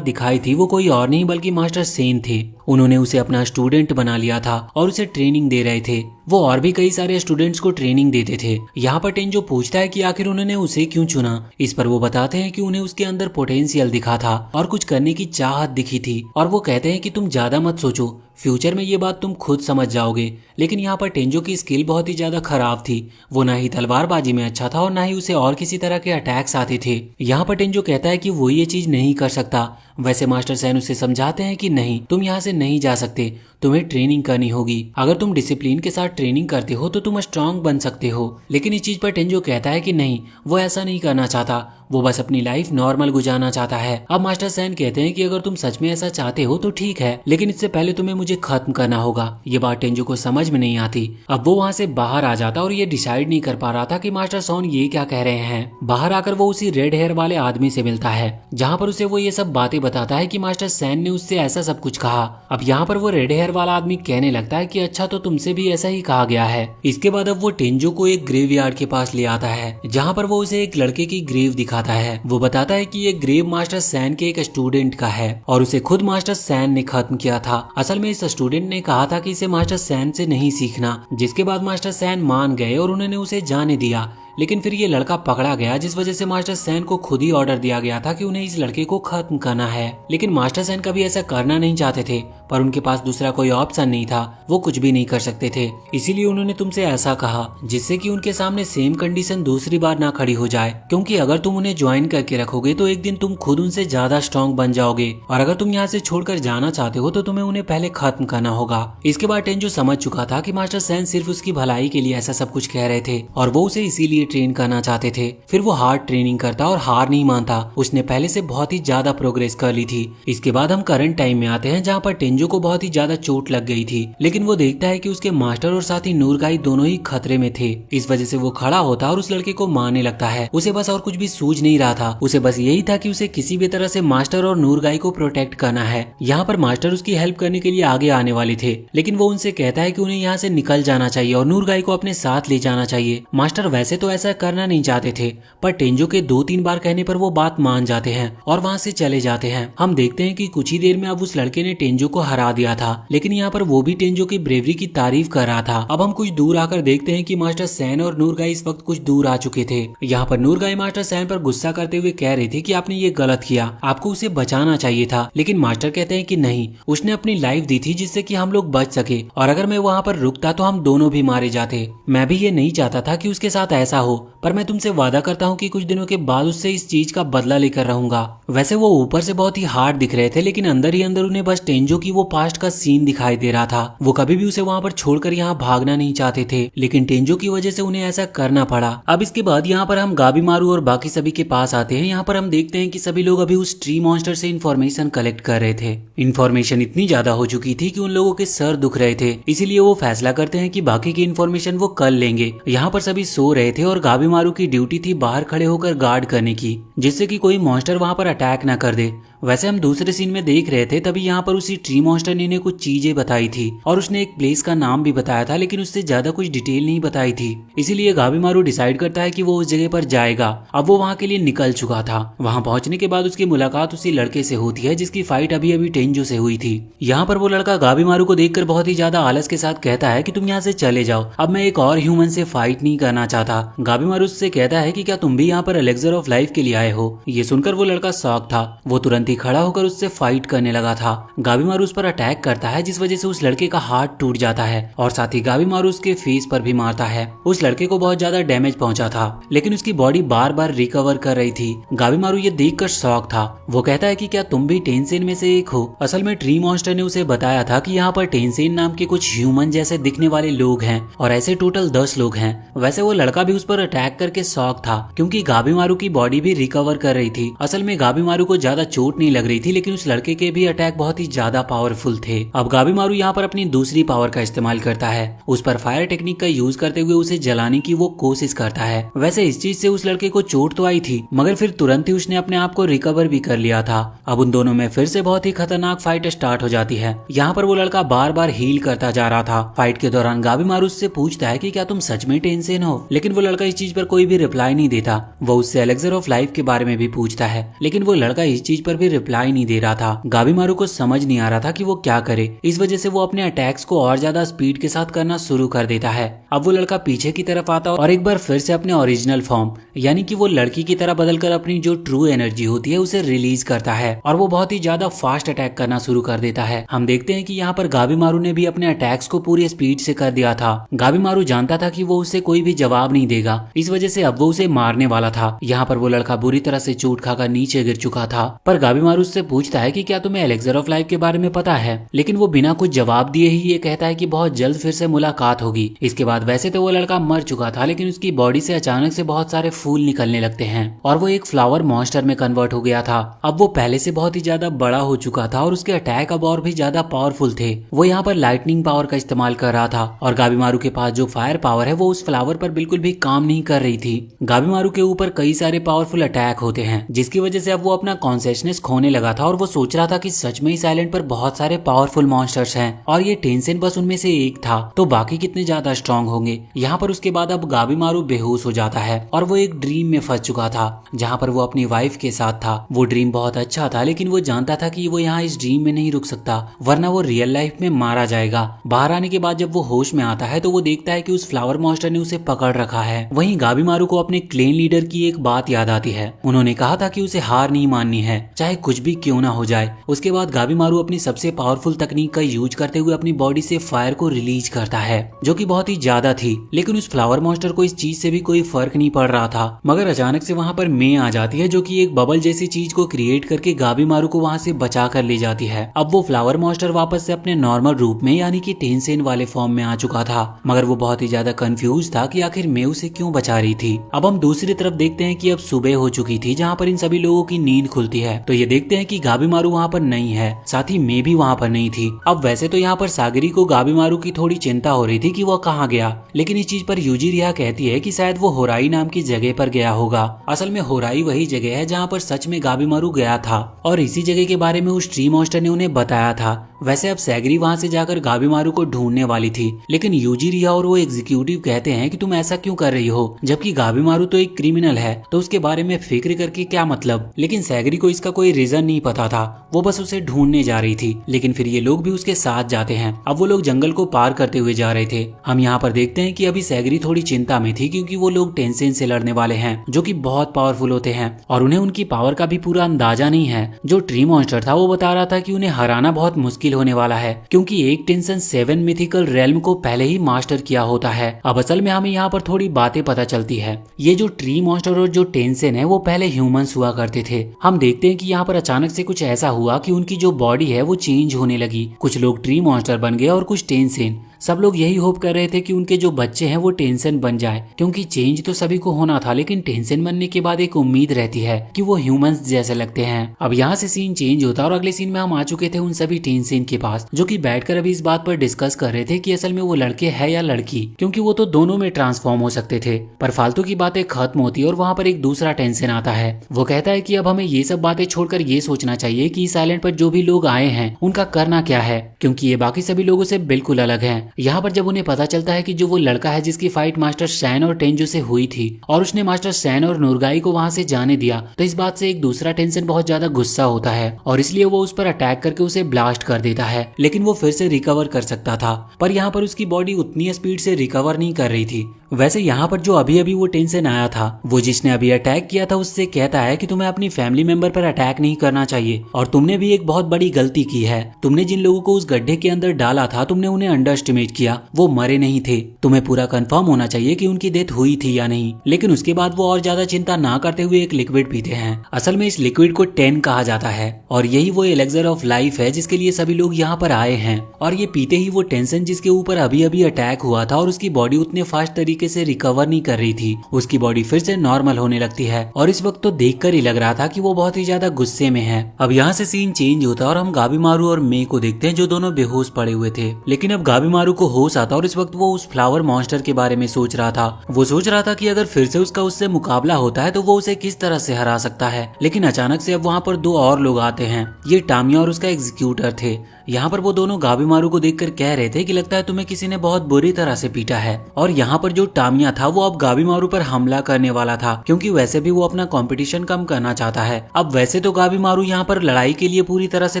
थी वो कोई और नहीं बल्कि मास्टर सेन थे। उन्होंने उसे अपना स्टूडेंट बना लिया था और उसे ट्रेनिंग दे रहे थे। वो और भी कई सारे स्टूडेंट्स को ट्रेनिंग देते थे। यहाँ पर टेंजो पूछता है कि आखिर उन्होंने उसे क्यों चुना। इस पर वो बताते हैं कि उन्हें उसके अंदर पोटेंशियल दिखा था और कुछ करने की चाहत दिखी थी और वो कहते हैं कि तुम ज्यादा मत सोचो, फ्यूचर में ये बात तुम खुद समझ जाओगे। लेकिन यहाँ पर टेंजो की स्किल बहुत ही ज्यादा खराब थी। वो ना ही तलवारबाजी में अच्छा था और ना ही उसे और किसी तरह के अटैक्स आते थे। यहाँ पर टेंजो कहता है कि वो ये चीज नहीं कर सकता। वैसे मास्टर सैन उसे समझाते हैं कि नहीं, तुम यहाँ से नहीं जा सकते, तुम्हें ट्रेनिंग करनी होगी। अगर तुम डिसिप्लिन के साथ ट्रेनिंग करते हो तो तुम स्ट्रांग बन सकते हो। लेकिन इस चीज पर टेंजो कहता है कि नहीं, वो ऐसा नहीं करना चाहता, वो बस अपनी लाइफ नॉर्मल गुजारना चाहता है। अब मास्टर सैन कहते हैं कि अगर तुम सच में ऐसा चाहते हो तो ठीक है, लेकिन इससे पहले तुम्हें मुझे खत्म करना होगा। ये बात टेंजो को समझ में नहीं आती। अब वो वहाँ से बाहर आ जाता और ये डिसाइड नहीं कर पा रहा था कि मास्टर सॉन ये क्या कह रहे हैं। बाहर आकर वो उसी रेड हेयर वाले आदमी से मिलता है, जहाँ पर उसे वो ये सब बातें बताता है कि मास्टर सैन ने उससे ऐसा सब कुछ कहा। अब यहाँ पर वो रेड हेयर वाला आदमी कहने लगता है कि अच्छा तो तुमसे भी ऐसा ही कहा गया है। इसके बाद अब वो टेंजो को एक ग्रेवयार्ड के पास ले आता है, जहाँ पर वो उसे एक लड़के की ग्रेव दिखाता है। वो बताता है कि ये ग्रेव मास्टर सैन के एक स्टूडेंट का है और उसे खुद मास्टर सैन ने खत्म किया था। असल में इस स्टूडेंट ने कहा था कि इसे मास्टर सैन से नहीं सीखना, जिसके बाद मास्टर सैन मान गए और उन्होंने उसे जाने दिया। लेकिन फिर ये लड़का पकड़ा गया, जिस वजह से मास्टर सैन को खुद ही ऑर्डर दिया गया था कि उन्हें इस लड़के को खत्म करना है। लेकिन मास्टर सैन कभी ऐसा करना नहीं चाहते थे, पर उनके पास दूसरा कोई ऑप्शन नहीं था, वो कुछ भी नहीं कर सकते थे। इसीलिए उन्होंने तुमसे ऐसा कहा जिससे कि उनके सामने सेम कंडीशन दूसरी बार ना खड़ी हो जाए, क्योंकि अगर तुम उन्हें ज्वाइन करके रखोगे तो एक दिन तुम खुद उनसे ज्यादा स्ट्रॉन्ग बन जाओगे और अगर तुम यहाँ से छोड़कर जाना चाहते हो तो तुम्हें उन्हें पहले खत्म करना होगा। इसके बाद टेंजो समझ चुका था कि मास्टर सैन सिर्फ उसकी भलाई के लिए ऐसा सब कुछ कह रहे थे और वो उसे इसीलिए ट्रेन करना चाहते थे। फिर वो हार्ड ट्रेनिंग करता और हार नहीं मानता। उसने पहले से बहुत ही ज्यादा प्रोग्रेस कर ली थी। इसके बाद हम करंट टाइम में आते हैं, जहाँ पर टेंजो को बहुत ही ज्यादा चोट लग गई थी, लेकिन वो देखता है कि उसके मास्टर और साथी नूरगाई दोनों ही खतरे में थे। इस वजह से वो खड़ा होता और उस लड़के को मारने लगता है। उसे बस और कुछ भी सूझ नहीं रहा था, उसे बस यही था कि उसे किसी भी तरह से मास्टर और नूरगाई को प्रोटेक्ट करना है। यहाँ पर मास्टर उसकी हेल्प करने के लिए आगे आने वाले थे, लेकिन वो उनसे कहता है कि उन्हें यहाँ से निकल जाना चाहिए और नूरगाई को अपने साथ ले जाना चाहिए। मास्टर वैसे तो ऐसा करना नहीं चाहते थे, पर टेंजो के 2-3 बार कहने पर वो बात मान जाते हैं और वहाँ से चले जाते हैं। हम देखते हैं कि कुछ ही देर में अब उस लड़के ने टेंजो को हरा दिया था, लेकिन यहाँ पर वो भी टेंजो की ब्रेवरी की तारीफ कर रहा था। अब हम कुछ दूर आकर देखते हैं कि मास्टर सैन और नूरगाई इस वक्त कुछ दूर आ चुके थे। यहाँ पर नूरगाई मास्टर सैन पर गुस्सा करते हुए कह रही थी कि आपने ये गलत किया, आपको उसे बचाना चाहिए था। लेकिन मास्टर कहते हैं कि नहीं, उसने अपनी लाइफ दी थी जिससे कि हम लोग बच सके, और अगर मैं वहाँ पर रुकता तो हम दोनों भी मारे जाते। मैं भी ये नहीं चाहता था कि उसके साथ ऐसा हो, पर मैं तुमसे वादा करता हूँ कि कुछ दिनों के बाद उससे इस चीज का बदला लेकर रहूंगा। वैसे वो ऊपर से बहुत ही हार्ड दिख रहे थे, लेकिन अंदर ही अंदर उन्हें बस टेंजो की वो पास्ट का सीन दिखाई दे रहा था। वो कभी भी उसे वहाँ पर छोड़कर यहाँ भागना नहीं चाहते थे, लेकिन टेंजो की वजह से उन्हें ऐसा करना पड़ा। अब इसके बाद यहाँ पर हम गाबीमारू और बाकी सभी के पास आते हैं। यहाँ पर हम देखते हैं कि सभी लोग अभी उस ट्री मॉन्स्टर से इन्फॉर्मेशन कलेक्ट कर रहे थे। इन्फॉर्मेशन इतनी ज्यादा हो चुकी थी कि उन लोगों के सर दुख रहे थे, इसीलिए वो फैसला करते हैं कि बाकी की इन्फॉर्मेशन वो कल लेंगे। यहाँ पर सभी सो रहे थे और गाबीमारू की ड्यूटी थी बाहर खड़े होकर गार्ड करने की। जिससे कि कोई मॉन्स्टर वहां पर अटैक ना कर दे। वैसे हम दूसरे सीन में देख रहे थे, तभी यहाँ पर उसी ट्री मॉन्स्टर ने कुछ चीजें बताई थी और उसने एक प्लेस का नाम भी बताया था, लेकिन उससे ज्यादा कुछ डिटेल नहीं बताई थी। इसीलिए गाबीमारू डिसाइड करता है कि वो उस जगह पर जाएगा। अब वो वहाँ के लिए निकल चुका था। वहाँ पहुंचने के बाद उसकी मुलाकात उसी लड़के से होती है जिसकी फाइट अभी अभी टेंजो से हुई थी। यहाँ पर वो लड़का गाबीमारू को देखकर बहुत ही ज्यादा आलस के साथ कहता है कि तुम यहाँ से चले जाओ, अब मैं एक और ह्यूमन से फाइट नहीं करना चाहता। गाबीमारू उससे कहता है कि क्या तुम भी यहाँ पर एलेक्सर ऑफ लाइफ के लिए आए हो। ये सुनकर वो लड़का शॉक था। वो तुरंत ही खड़ा होकर उससे फाइट करने लगा था। गाबीमारू उस पर अटैक करता है, जिस वजह से उस लड़के का हाथ टूट जाता है और साथ ही गाबीमारू उसके फेस पर भी मारता है। उस लड़के को बहुत ज्यादा डैमेज पहुंचा था, लेकिन उसकी बॉडी बार बार रिकवर कर रही थी। गाबीमारू ये देखकर शॉक था। वो कहता है कि क्या तुम भी टेंसेन में से एक हो। असल में ट्री मॉन्स्टर ने उसे बताया था कि यहाँ पर टेंसेन नाम के कुछ ह्यूमन जैसे दिखने वाले लोग हैं और ऐसे टोटल 10 लोग हैं। वैसे वो लड़का भी उस पर अटैक करके शॉक था, क्योंकि गाबीमारू की बॉडी भी रिकवर कर रही थी। असल में गाबीमारू को ज्यादा चोट नहीं लग रही थी, लेकिन उस लड़के के भी अटैक बहुत ही ज्यादा पावरफुल थे। अब गाबीमारू यहाँ पर अपनी दूसरी पावर का इस्तेमाल करता है। उस पर फायर टेक्निक का यूज करते हुए उसे जलाने की वो कोशिश करता है। वैसे इस चीज से उस लड़के को चोट तो आई थी, मगर फिर तुरंत ही उसने अपने आप को रिकवर भी कर लिया था। अब उन दोनों में फिर से बहुत ही खतरनाक फाइट स्टार्ट हो जाती है। यहाँ पर वो लड़का बार बार हील करता जा रहा था। फाइट के दौरान गाबीमारू उससे पूछता है कि क्या तुम सच में टेंसेन हो, लेकिन वो लड़का इस चीज पर कोई भी रिप्लाई नहीं देता। वो उससे एलेक्सर ऑफ लाइफ के बारे में भी पूछता है, लेकिन वो लड़का इस चीज पर भी रिप्लाई नहीं दे रहा था। गाबीमारू को समझ नहीं आ रहा था कि वो क्या करे। इस वजह से वो अपने अटैक्स को और ज्यादा स्पीड के साथ करना शुरू कर देता है। अब वो लड़का पीछे की तरफ आता और एक बार फिर से अपने ओरिजिनल फॉर्म यानी कि वो लड़की की तरह बदलकर अपनी जो ट्रू एनर्जी होती है उसे रिलीज करता है और वो बहुत ही ज्यादा फास्ट अटैक करना शुरू कर देता है। हम देखते हैं कि यहाँ पर गाबीमारू ने भी अपने अटैक्स को पूरी स्पीड से कर दिया था। गाबीमारू जानता था कि वो उसे कोई भी जवाब नहीं देगा, इस वजह से अब वो उसे मारने वाला था। यहाँ पर वो लड़का बुरी तरह से चोट खाकर नीचे गिर चुका था, पर गाबीमारू उससे पूछता है कि क्या तुम्हें एलेक्सर ऑफ लाइफ के बारे में पता है, लेकिन वो बिना कुछ जवाब दिए ही ये कहता है कि बहुत जल्द फिर से मुलाकात होगी। इसके बाद वैसे तो वो लड़का मर चुका था, लेकिन उसकी बॉडी से अचानक से बहुत सारे फूल निकलने लगते हैं और वो एक फ्लावर मॉन्स्टर में कन्वर्ट हो गया था। अब वो पहले से बहुत ही ज्यादा बड़ा हो चुका था और उसके अटैक अब और भी ज्यादा पावरफुल थे। वो यहाँ पर लाइटनिंग पावर का इस्तेमाल कर रहा था और गाबीमारू के पास जो फायर पावर है वो उस फ्लावर पर बिल्कुल भी काम नहीं कर रही थी। गाबीमारू के ऊपर कई सारे पावरफुल अटैक होते हैं, जिसकी वजह से अब वो अपना कॉन्शियसनेस खोने लगा था और वो सोच रहा था कि सच में इस आइलैंड पर बहुत सारे पावरफुल मॉन्स्टर्स हैं और ये टेंसेन बस उनमें से एक था, तो बाकी कितने ज्यादा स्ट्रांग होंगे। यहाँ पर उसके बाद अब गाबीमारू बेहोश हो जाता है और वो एक ड्रीम में फंस चुका था, जहाँ पर वो अपनी वाइफ के साथ था। वो ड्रीम बहुत अच्छा था, लेकिन वो जानता था कि वो यहाँ इस ड्रीम में नहीं रुक सकता, वरना वो रियल लाइफ में मारा जाएगा। बाहर आने के बाद जब वो होश में आता है तो वो देखता है कि उस फ्लावर मॉन्स्टर ने उसे पकड़ रखा है। वहीं गाबीमारू को अपने क्लेन लीडर की एक बात याद आती है। उन्होंने कहा था कि उसे हार नहीं माननी है, चाहे कुछ भी क्यों ना हो जाए। उसके बाद गाबीमारू अपनी सबसे पावरफुल तकनीक का यूज करते हुए अपनी बॉडी से फायर को रिलीज करता है, जो कि बहुत ही ज्यादा थी। लेकिन उस फ्लावर मॉन्स्टर को इस चीज से भी कोई फर्क नहीं पड़ रहा था। मगर अचानक से वहाँ पर मे आ जाती है, जो कि एक बबल जैसी चीज को क्रिएट करके गाबीमारू को वहाँ से बचा कर ले जाती है। अब वो फ्लावर मॉन्स्टर वापस से अपने नॉर्मल रूप में यानी कि टेंसेन वाले फॉर्म में आ चुका था, मगर वो बहुत ही ज्यादा कंफ्यूज था कि आखिर मे उसे क्यों बचा रही थी। अब हम दूसरी तरफ देखते हैं कि अब सुबह हो चुकी थी, जहाँ पर इन सभी लोगों की नींद खुलती है। तो ये देखते हैं कि गाबीमारू वहाँ पर नहीं है, साथ ही मे भी वहाँ पर नहीं थी। अब वैसे तो यहाँ पर सागरी को गाबीमारू की थोड़ी चिंता हो रही थी कि वो कहाँ गया, लेकिन इस चीज पर यूजिरिया कहती है कि शायद वो होराई नाम की जगह पर गया होगा। असल में होराई वही जगह है जहाँ पर सच में गाबीमारू गया था और इसी जगह के बारे में उस ट्री मॉन्स्टर ने उन्हें बताया था। वैसे अब सैगरी वहाँ से जाकर गाबीमारू को ढूंढने वाली थी, लेकिन यूजिरिया और वो एग्जीक्यूटिव कहते हैं कि तुम ऐसा क्यों कर रही हो, जबकि गाबीमारू तो एक क्रिमिनल है, तो उसके बारे में फिक्र करके क्या मतलब। लेकिन सैगरी को इसका कोई रीजन नहीं पता था, वो बस उसे ढूंढने जा रही थी। लेकिन फिर ये लोग भी उसके साथ जाते हैं। अब वो लोग जंगल को पार करते हुए जा रहे थे। हम यहाँ पर देखते हैं कि अभी सैगरी थोड़ी चिंता में थी, क्योंकि वो लोग टेंसेन से लड़ने वाले हैं, जो कि बहुत पावरफुल होते हैं और उन्हें उनकी पावर का भी पूरा अंदाजा नहीं है। जो ट्री मॉन्स्टर था वो बता रहा था कि उन्हें हराना बहुत मुश्किल होने वाला है, क्योंकि एक टेंसेन 7 मिथिकल रेल्म को पहले ही मास्टर किया होता है। अब असल में हमें यहाँ पर थोड़ी बातें पता चलती है। ये जो ट्री मॉन्स्टर और जो टेंसेन है वो पहले ह्यूमंस हुआ करते थे। हम देखते हैं कि यहाँ पर अचानक से कुछ ऐसा हुआ कि उनकी जो बॉडी है वो चेंज होने लगी। कुछ लोग ट्री मॉन्स्टर बन गए और कुछ टेंसेन। सब लोग यही होप कर रहे थे कि उनके जो बच्चे हैं वो टेंशन बन जाए, क्योंकि चेंज तो सभी को होना था, लेकिन टेंशन बनने के बाद एक उम्मीद रहती है कि वो ह्यूमंस जैसे लगते हैं। अब यहाँ से सीन चेंज होता है और अगले सीन में हम आ चुके थे उन सभी टेंशन के पास, जो कि बैठकर अभी इस बात पर डिस्कस कर रहे थे कि असल में वो लड़के है या लड़की, क्योंकि वो तो दोनों में ट्रांसफॉर्म हो सकते थे। पर फालतू की बातें खत्म होती है और वहाँ पर एक दूसरा टेंशन आता है। वो कहता है कि अब हमें ये सब बातें छोड़कर ये सोचना चाहिए कि इस आइलैंड पर जो भी लोग आए हैं उनका करना क्या है, क्योंकि ये बाकी सभी लोगों से बिल्कुल अलग है। यहाँ पर जब उन्हें पता चलता है कि जो वो लड़का है जिसकी फाइट मास्टर सैन और टेंजो से हुई थी और उसने मास्टर सैन और नूरगाई को वहाँ से जाने दिया, तो इस बात से एक दूसरा टेंशन बहुत ज्यादा गुस्सा होता है और इसलिए वो उस पर अटैक करके उसे ब्लास्ट कर देता है। लेकिन वो फिर से रिकवर कर सकता था, पर यहाँ पर उसकी बॉडी उतनी स्पीड से रिकवर नहीं कर रही थी। वैसे यहाँ पर जो अभी अभी वो टेंशन आया था, वो जिसने अभी अटैक किया था उससे कहता है कि तुम्हें अपनी फैमिली मेंबर पर अटैक नहीं करना चाहिए और तुमने भी एक बहुत बड़ी गलती की है। तुमने जिन लोगों को उस गड्ढे के अंदर डाला था तुमने उन्हें अंडर एस्टिमेट किया, वो मरे नहीं थे। तुम्हें पूरा कंफर्म होना चाहिए कि उनकी डेथ हुई थी या नहीं। लेकिन उसके बाद वो और ज्यादा चिंता ना करते हुए एक लिक्विड पीते हैं। असल में इस लिक्विड को 10 कहा जाता है और यही वो एलेक्सर ऑफ लाइफ है जिसके लिए सभी लोग यहाँ पर आए हैं। और ये पीते ही वो टेंशन जिसके ऊपर अभी अभी अटैक हुआ था और उसकी बॉडी उतने फास्ट तरीके से रिकवर नहीं कर रही थी, उसकी बॉडी फिर से नॉर्मल होने लगती है। और इस वक्त तो देखकर ही लग रहा था कि वो बहुत ही ज्यादा गुस्से में है। अब यहाँ से सीन चेंज होता है और हम गाबीमारू और मे को देखते हैं जो दोनों बेहोश पड़े हुए थे। लेकिन अब गाबीमारू को होश आता और इस वक्त वो उस फ्लावर मॉन्स्टर के बारे में सोच रहा था। वो सोच रहा था कि अगर फिर से उसका उससे मुकाबला होता है तो वो उसे किस तरह से हरा सकता है। लेकिन अचानक से अब वहाँ पर 2 और लोग आते हैं। ये टामिया और उसका एग्जीक्यूटर थे। यहाँ पर वो दोनों गाबीमारू को देखकर कह रहे थे कि लगता है तुम्हें किसी ने बहुत बुरी तरह से पीटा है। और यहाँ पर जो टामिया था वो अब गाबीमारू पर हमला करने वाला था, क्योंकि वैसे भी वो अपना कंपटीशन कम करना चाहता है। अब वैसे तो गाबीमारू यहाँ पर लड़ाई के लिए पूरी तरह से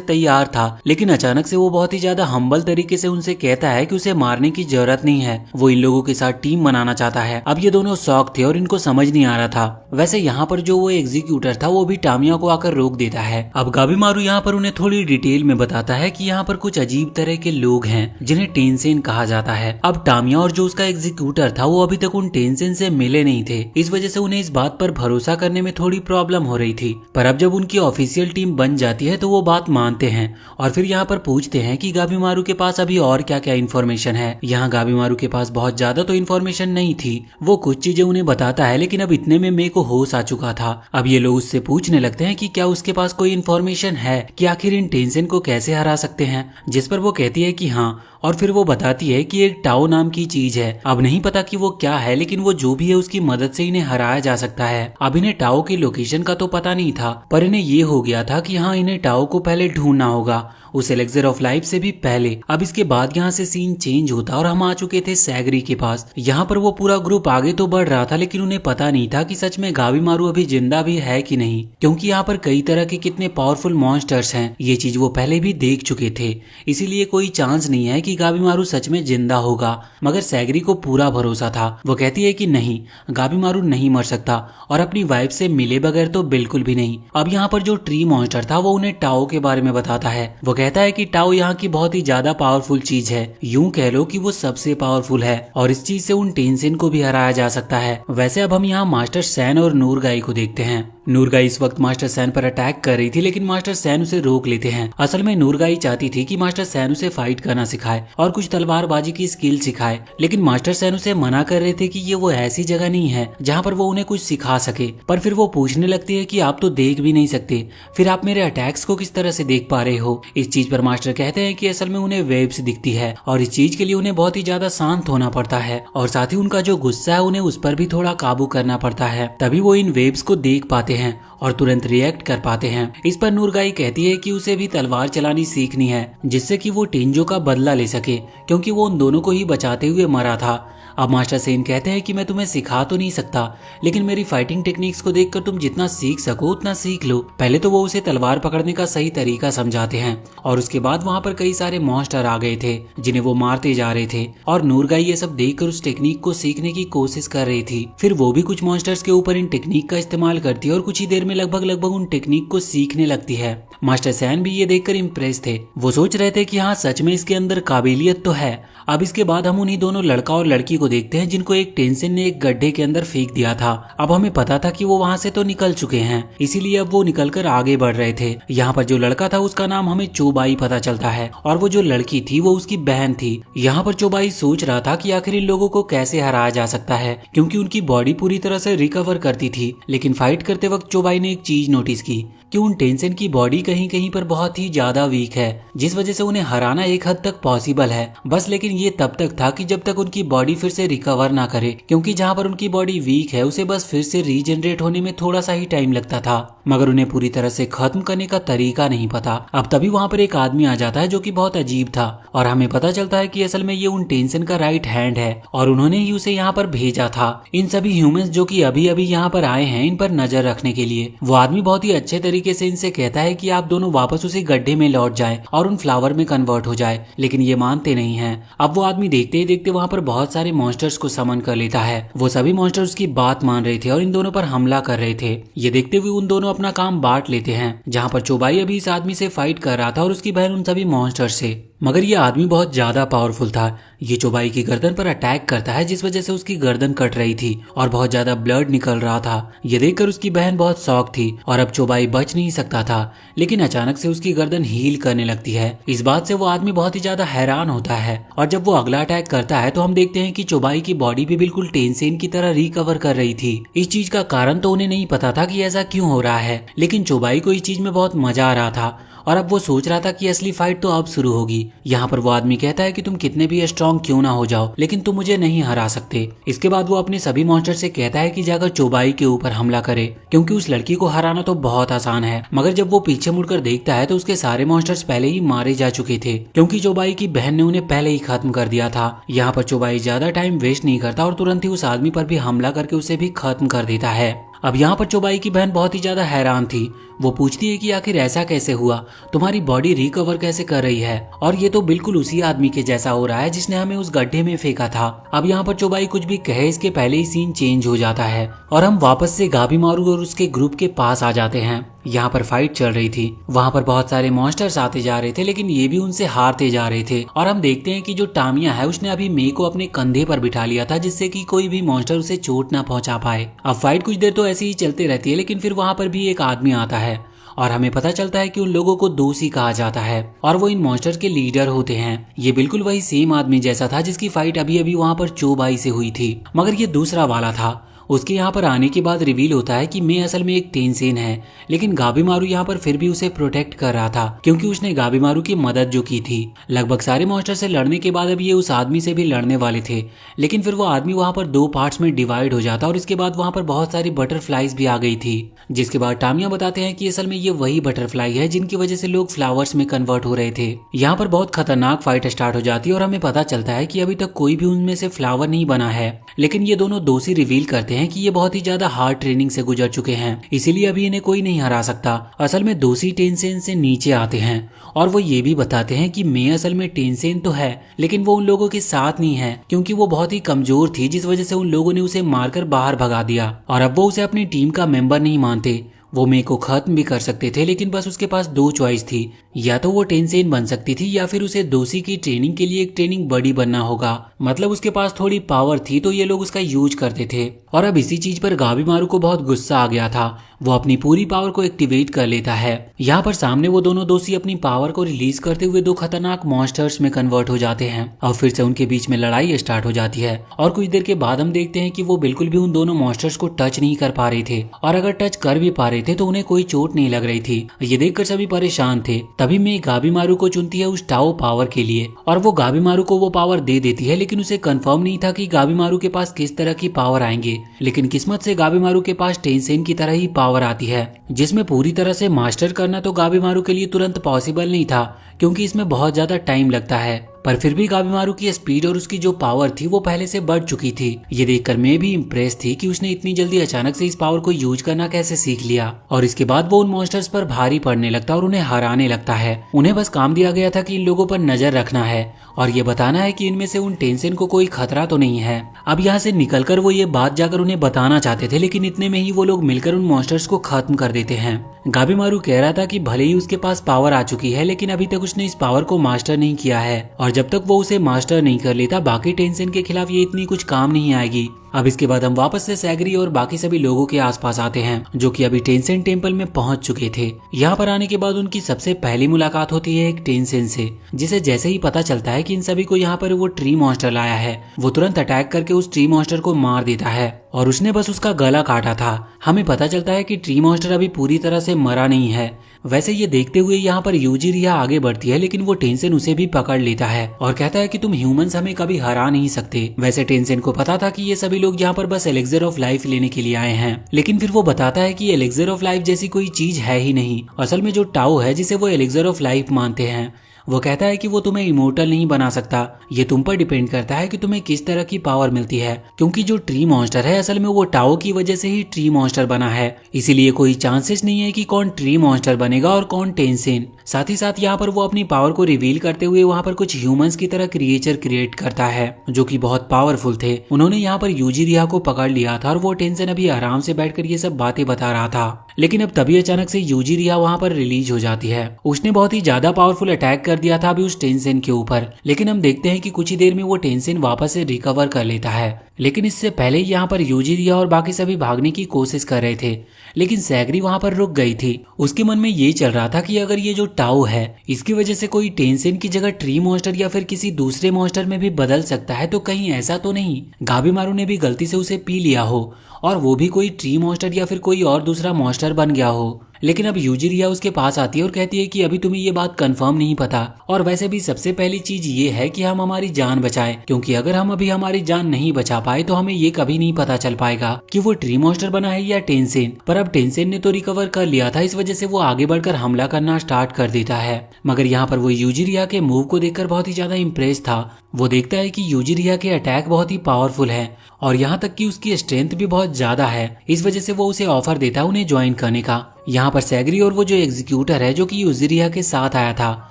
तैयार था, लेकिन अचानक से वो बहुत ही ज्यादा हम्बल तरीके से उनसे कहता है कि उसे मारने की जरूरत नहीं है, वो इन लोगों के साथ टीम बनाना चाहता है। अब ये दोनों शौक थे और इनको समझ नहीं आ रहा था। वैसे यहाँ पर जो वो एग्जीक्यूटर था वो भी टामिया को आकर रोक देता है। अब गाबीमारू यहाँ पर उन्हें थोड़ी डिटेल में बताता है कि यहाँ पर कुछ अजीब तरह के लोग हैं जिन्हें टेंसेन कहा जाता है। अब टामिया और जो उसका एग्जीक्यूटर था वो अभी तक उन टेंसेन से मिले नहीं थे, इस वजह से उन्हें इस बात पर भरोसा करने में थोड़ी प्रॉब्लम हो रही थी। पर अब जब उनकी ऑफिशियल टीम बन जाती है तो वो बात मानते हैं और फिर यहाँ पर पूछते हैं कि गाबीमारू के पास अभी और क्या क्या इन्फॉर्मेशन है। यहाँ गाबीमारू के पास बहुत ज्यादा तो इन्फॉर्मेशन नहीं थी, वो कुछ चीजें उन्हें बताता है, लेकिन अब इतने में मे को होश आ चुका था। अब ये लोग उससे पूछने लगते हैं कि क्या उसके पास कोई इन्फॉर्मेशन है कि आखिर इन टेंसेन को कैसे हरा सकते हैं, जिस पर वो कहती है कि हाँ। और फिर वो बताती है कि एक टाओ नाम की चीज है, अब नहीं पता कि वो क्या है, लेकिन वो जो भी है उसकी मदद से इन्हें हराया जा सकता है। अब इन्हें टाओ की लोकेशन का तो पता नहीं था, पर इन्हें ये हो गया था कि हाँ इन्हें टाओ को पहले ढूंढना होगा, उस एलेक्सर ऑफ लाइफ से भी पहले। अब इसके बाद यहाँ से सीन चेंज होता और हम आ चुके थे सैगरी के पास। यहाँ पर वो पूरा ग्रुप आगे तो बढ़ रहा था, लेकिन उन्हें पता नहीं था कि सच में गाबीमारू अभी जिंदा भी है कि नहीं, क्योंकि यहाँ पर कई तरह के कितने पावरफुल मॉन्स्टर्स हैं। ये चीज वो पहले भी देख चुके थे, इसीलिए कोई चांस नहीं है कि गाबीमारू सच में जिंदा होगा। मगर सैगरी को पूरा भरोसा था। वो कहती है कि नहीं, गाबीमारू नहीं मर सकता और अपनी वाइफ से मिले बगैर तो बिल्कुल भी नहीं। अब यहाँ पर जो ट्री मॉन्स्टर था वो उन्हें टाओ के बारे में बताता है। वो कहता है कि टाओ यहाँ की बहुत ही ज्यादा पावरफुल चीज है, यूं कह लो कि वो सबसे पावरफुल है और इस चीज से उन टेंसेन को भी हराया जा सकता है। वैसे अब हम यहाँ मास्टर सैन और नूरगाई को देखते हैं। नूरगाई इस वक्त मास्टर सैन पर अटैक कर रही थी, लेकिन मास्टर सैन उसे रोक लेते हैं। असल में नूरगाई चाहती थी कि मास्टर सैन उसे फाइट करना सिखाए और कुछ तलवारबाजी की स्किल सिखाए, लेकिन मास्टर सैन उसे मना कर रहे थे कि ये वो ऐसी जगह नहीं है जहाँ पर वो उन्हें कुछ सिखा सके। पर फिर वो पूछने लगती है कि आप तो देख भी नहीं सकते, फिर आप मेरे अटैक्स को किस तरह से देख पा रहे हो। इस चीज पर मास्टर कहते हैं कि असल में उन्हें वेव्स दिखती है और इस चीज के लिए उन्हें बहुत ही ज्यादा शांत होना पड़ता है और साथ ही उनका जो गुस्सा है उन्हें उस पर भी थोड़ा काबू करना पड़ता है, तभी वो इन वेव्स को देख पाते हैं और तुरंत रिएक्ट कर पाते हैं। इस पर नूरगाई कहती है कि उसे भी तलवार चलानी सीखनी है, जिससे कि वो टेंजो का बदला ले सके, क्योंकि वो उन दोनों को ही बचाते हुए मरा था। अब मास्टर सेन कहते हैं कि मैं तुम्हें सिखा तो नहीं सकता, लेकिन मेरी फाइटिंग टेक्निक्स को देखकर तुम जितना सीख सको उतना सीख लो। पहले तो वो उसे तलवार पकड़ने का सही तरीका समझाते हैं और उसके बाद वहाँ पर कई सारे मॉन्स्टर आ गए थे जिन्हें वो मारते जा रहे थे और नूरगाई ये सब देखकर उस टेक्निक को सीखने की कोशिश कर रही थी। फिर वो भी कुछ मॉन्स्टर्स के ऊपर इन टेक्निक का इस्तेमाल करती है और कुछ ही देर में लगभग उन टेक्निक को सीखने लगती है। मास्टर सैन भी ये देखकर इम्प्रेस थे। वो सोच रहे थे कि हाँ सच में इसके अंदर काबिलियत तो है। अब इसके बाद हम उन्हीं दोनों लड़का और लड़की को को देखते हैं जिनको एक टेंसेन ने एक गड्ढे के अंदर फेंक दिया था। अब हमें पता था कि वो वहाँ से तो निकल चुके हैं, इसीलिए अब वो निकलकर आगे बढ़ रहे थे। यहाँ पर जो लड़का था उसका नाम हमें चोबाई पता चलता है और वो जो लड़की थी वो उसकी बहन थी। यहाँ पर चोबाई सोच रहा था कि आखिर इन लोगों को कैसे हराया जा सकता है, क्योंकि उनकी बॉडी पूरी तरह से रिकवर करती थी। लेकिन फाइट करते वक्त चोबाई ने एक चीज नोटिस की कि उन टेंसेन की बॉडी कहीं कहीं पर बहुत ही ज्यादा वीक है, जिस वजह से उन्हें हराना एक हद तक पॉसिबल है बस। लेकिन ये तब तक था कि जब तक उनकी बॉडी फिर से रिकवर ना करे, क्योंकि जहाँ पर उनकी बॉडी वीक है उसे बस फिर से रीजनरेट होने में थोड़ा सा ही टाइम लगता था, मगर उन्हें पूरी तरह से खत्म करने का तरीका नहीं पता। अब तभी वहाँ पर एक आदमी आ जाता है जो कि बहुत अजीब था और हमें पता चलता है कि असल में ये उन टेंसेन का राइट हैंड है और उन्होंने ही उसे यहाँ पर भेजा था इन सभी ह्यूमंस जो कि अभी अभी यहाँ पर आए हैं इन पर नजर रखने के लिए। वो आदमी बहुत ही अच्छे तरीके से इनसे कहता है कि आप दोनों वापस उसी गड्ढे में लौट जाएं और उन फ्लावर में कन्वर्ट हो जाए, लेकिन ये मानते नहीं हैं। अब वो आदमी देखते ही देखते वहाँ पर बहुत सारे मॉन्स्टर्स को समन कर लेता है। वो सभी मॉन्स्टर्स उसकी बात मान रहे थे और इन दोनों पर हमला कर रहे थे। ये देखते हुए उन दोनों अपना काम बांट लेते हैं, जहाँ पर चोबाई अभी इस आदमी से फाइट कर रहा था और उसकी बहन उन सभी मॉन्स्टर से। मगर ये आदमी बहुत ज्यादा पावरफुल था। ये चोबाई की गर्दन पर अटैक करता है, जिस वजह से उसकी गर्दन कट रही थी और बहुत ज्यादा ब्लड निकल रहा था। ये देखकर उसकी बहन बहुत शॉक थी और अब चोबाई बच नहीं सकता था, लेकिन अचानक से उसकी गर्दन हील करने लगती है। इस बात से वो आदमी बहुत ही ज्यादा हैरान होता है और जब वो अगला अटैक करता है तो हम देखते हैं कि चोबाई की बॉडी भी बिल्कुल टेंसेन की तरह रिकवर कर रही थी। इस चीज का कारण तो उन्हें नहीं पता था कि ऐसा क्यों हो रहा है, लेकिन चोबाई को इस चीज में बहुत मजा आ रहा था और अब वो सोच रहा था कि असली फाइट तो अब शुरू होगी। यहाँ पर वो आदमी कहता है कि तुम कितने भी स्ट्रॉन्ग क्यों ना हो जाओ, लेकिन तुम मुझे नहीं हरा सकते। इसके बाद वो अपने सभी मॉन्स्टर से कहता है कि जाकर चोबाई के ऊपर हमला करे, क्योंकि उस लड़की को हराना तो बहुत आसान है। मगर जब वो पीछे मुड़कर देखता है तो उसके सारे मॉन्स्टर्स पहले ही मारे जा चुके थे, क्योंकि चोबाई की बहन ने उन्हें पहले ही खत्म कर दिया था। यहाँ पर चोबाई ज्यादा टाइम वेस्ट नहीं करता और तुरंत ही उस आदमी पर भी हमला करके उसे भी खत्म कर देता है। अब यहाँ पर चोबाई की बहन बहुत ही ज्यादा हैरान थी। वो पूछती है कि आखिर ऐसा कैसे हुआ, तुम्हारी बॉडी रिकवर कैसे कर रही है, और ये तो बिल्कुल उसी आदमी के जैसा हो रहा है जिसने हमें उस गड्ढे में फेंका था। अब यहाँ पर चोबाई कुछ भी कहे इसके पहले ही सीन चेंज हो जाता है और हम वापस से गाबीमारू और उसके ग्रुप के पास आ जाते हैं। यहाँ पर फाइट चल रही थी, वहाँ पर बहुत सारे मॉन्स्टर्स आते जा रहे थे, लेकिन ये भी उनसे हारते जा रहे थे। और हम देखते हैं कि जो टामिया है उसने अभी मे को अपने कंधे पर बिठा लिया था, जिससे कि कोई भी मॉन्स्टर उसे चोट ना पहुंचा पाए। अब फाइट कुछ देर तो ऐसे ही चलती रहती है, लेकिन फिर वहाँ पर भी एक आदमी आता है और हमें पता चलता है कि उन लोगों को दोषी कहा जाता है और वो इन मॉन्स्टर के लीडर होते हैं। ये बिल्कुल वही सेम आदमी जैसा था जिसकी फाइट अभी अभी वहाँ पर चोबाई से हुई थी, मगर ये दूसरा वाला था। उसके यहाँ पर आने के बाद रिवील होता है कि मे असल में एक टेंसेन है, लेकिन गाबीमारू यहाँ पर फिर भी उसे प्रोटेक्ट कर रहा था, क्योंकि उसने गाबीमारू की मदद जो की थी। लगभग सारे मॉन्स्टर से लड़ने के बाद अब ये उस आदमी से भी लड़ने वाले थे, लेकिन फिर वो आदमी वहाँ पर दो पार्ट्स में डिवाइड हो जाता और इसके बाद वहाँ पर बहुत सारी बटरफ्लाईज भी आ गई थी। जिसके बाद टामिया बताते हैं कि असल में ये वही बटरफ्लाई है जिनकी वजह से लोग फ्लावर्स में कन्वर्ट हो रहे थे। यहाँ पर बहुत खतरनाक फाइट स्टार्ट हो जाती है और हमें पता चलता है कि अभी तक कोई भी उनमें से फ्लावर नहीं बना है, लेकिन ये दोनों दोषी रिवील करते हैं कि ये बहुत ही ज्यादा हार्ड ट्रेनिंग से गुजर चुके हैं, इसीलिए अभी इन्हें कोई नहीं हरा सकता। असल में दोषी टेंसेन से नीचे आते हैं और वो ये भी बताते हैं कि मे असल में टेंसेन तो है, लेकिन वो उन लोगों के साथ नहीं है, क्योंकि वो बहुत ही कमजोर थी, जिस वजह से उन लोगों ने उसे मारकर बाहर भगा दिया और अब वो उसे अपनी टीम का मेंबर नहीं मानते। वो मे को खत्म भी कर सकते थे, लेकिन बस उसके पास दो चॉइस थी, या तो वो टेंसेन बन सकती थी या फिर उसे दोषी की ट्रेनिंग के लिए एक ट्रेनिंग बड़ी बनना होगा। मतलब उसके पास थोड़ी पावर थी तो ये लोग उसका यूज करते थे। और अब इसी चीज पर गाबीमारू को बहुत गुस्सा आ गया था। वो अपनी पूरी पावर को एक्टिवेट कर लेता है। यहाँ पर सामने वो दोनों दोषी अपनी पावर को रिलीज करते हुए दो खतरनाक मॉन्स्टर्स में कन्वर्ट हो जाते हैं और फिर से उनके बीच में लड़ाई स्टार्ट हो जाती है। और कुछ देर के बाद हम देखते हैं कि वो बिल्कुल भी उन दोनों मॉन्स्टर्स को टच नहीं कर पा रहे थे, और अगर टच कर भी पा रहे थे तो उन्हें कोई चोट नहीं लग रही थी। ये देखकर सभी परेशान थे। तभी मैं गाबीमारू को चुनती है उस टाओ पावर के लिए और वो गाबीमारू को वो पावर दे देती है, लेकिन उसे कंफर्म नहीं था कि गाबीमारू के पास किस तरह की पावर आएंगे। लेकिन किस्मत से गाबीमारू के पास टेंसेन की तरह ही पावर आती है, जिसमें पूरी तरह से मास्टर करना तो गाबीमारू के लिए तुरंत पॉसिबल नहीं था, क्योंकि इसमें बहुत ज्यादा टाइम लगता है। पर फिर भी गाबीमारू की स्पीड और उसकी जो पावर थी वो पहले से बढ़ चुकी थी। ये देखकर मैं भी इम्प्रेस थी कि उसने इतनी जल्दी अचानक से इस पावर को यूज करना कैसे सीख लिया। और इसके बाद वो उन मॉन्स्टर्स पर भारी पड़ने लगता और उन्हें हराने लगता है। उन्हें बस काम दिया गया था कि इन लोगों पर नजर रखना है और ये बताना है कि इनमें से उन टेंसेन को कोई खतरा तो नहीं है। अब यहाँ से निकलकर वो ये बात जाकर उन्हें बताना चाहते थे, लेकिन इतने में ही वो लोग मिलकर उन मॉन्स्टर्स को खत्म कर देते हैं। गाबीमारू कह रहा था कि भले ही उसके पास पावर आ चुकी है लेकिन अभी तक उसने इस पावर को मास्टर नहीं किया है और जब तक वो उसे मास्टर नहीं कर लेता बाकी टेंसेन के खिलाफ ये इतनी कुछ काम नहीं आएगी। अब इसके बाद हम वापस से सैगरी और बाकी सभी लोगों के आसपास आते हैं जो कि अभी टेंसेन टेम्पल में पहुंच चुके थे। यहाँ पर आने के बाद उनकी सबसे पहली मुलाकात होती है एक टेंसेन से, जिसे जैसे ही पता चलता है कि इन सभी को यहाँ पर वो ट्री मॉन्स्टर लाया है वो तुरंत अटैक करके उस ट्री मॉन्स्टर को मार देता है और उसने बस उसका गला काटा था। हमें पता चलता है कि ट्री मॉन्स्टर अभी पूरी तरह से मरा नहीं है। वैसे ये देखते हुए यहाँ पर यूजिरिया आगे बढ़ती है लेकिन वो टेंसेन उसे भी पकड़ लेता है और कहता है कि तुम ह्यूमंस हमें कभी हरा नहीं सकते। वैसे टेंसेन को पता था कि ये सभी लोग यहाँ पर बस एलेक्सर ऑफ लाइफ लेने के लिए आए हैं, लेकिन फिर वो बताता है कि एलेक्सर ऑफ लाइफ जैसी कोई चीज है ही नहीं। असल में जो टाओ है जिसे वो एलेक्सर ऑफ लाइफ मानते हैं वो कहता है कि वो तुम्हें इमोर्टल नहीं बना सकता, ये तुम पर डिपेंड करता है कि तुम्हें किस तरह की पावर मिलती है। क्योंकि जो ट्री मॉन्स्टर है असल में वो टाओ की वजह से ही ट्री मॉन्स्टर बना है, इसीलिए कोई चांसेस नहीं है कि कौन ट्री मॉन्स्टर बनेगा और कौन टेंसेन। साथ ही साथ यहाँ पर वो अपनी पावर को रिवील करते हुए वहाँ पर कुछ ह्यूमंस की तरह क्रिएचर क्रिएट करता है जो कि बहुत पावरफुल थे। उन्होंने यहाँ पर यूजिरिया को पकड़ लिया था और वो टेंसेन अभी आराम से बैठकर ये सब बातें बता रहा था। लेकिन अब तभी अचानक से यूजिरिया वहाँ पर रिलीज हो जाती है। उसने बहुत ही ज्यादा पावरफुल अटैक कर दिया था अभी उस टेंसेन के ऊपर, लेकिन हम देखते हैं कि कुछ ही देर में वो टेंसेन वापस से रिकवर कर लेता है। लेकिन इससे पहले यहाँ पर यूजिरिया और बाकी सभी भागने की कोशिश कर रहे थे, लेकिन सैगरी वहाँ पर रुक गई थी। उसके मन में ये चल रहा था कि अगर ये जो टाओ है इसकी वजह से कोई टेंसेन की जगह ट्री मॉन्स्टर या फिर किसी दूसरे मॉन्स्टर में भी बदल सकता है तो कहीं ऐसा तो नहीं गाबीमारू ने भी गलती से उसे पी लिया हो और वो भी कोई ट्री मॉन्स्टर या फिर कोई और दूसरा मॉन्स्टर बन गया हो। लेकिन अब यूजिरिया उसके पास आती है और कहती है कि अभी तुम्हें ये बात कंफर्म नहीं पता, और वैसे भी सबसे पहली चीज ये है कि हम हमारी जान बचाएं, क्योंकि अगर हम अभी हमारी जान नहीं बचा पाए तो हमें ये कभी नहीं पता चल पाएगा कि वो ट्री मॉन्स्टर बना है या टेंसेन। पर अब टेंसेन ने तो रिकवर कर लिया था, इस वजह से वो आगे बढ़कर हमला करना स्टार्ट कर देता है। मगर यहाँ पर वो यूजिरिया के मूव को देखकर बहुत ही ज्यादा इम्प्रेस था। वो देखता है कि यूजिरिया के अटैक बहुत ही पावरफुल है और यहाँ तक कि उसकी स्ट्रेंथ भी बहुत ज्यादा है। इस वजह से वो उसे ऑफर देता है उन्हें ज्वाइन करने का। यहाँ पर सैगरी और वो जो एग्जीक्यूटर है जो कि यूजिरिया के साथ आया था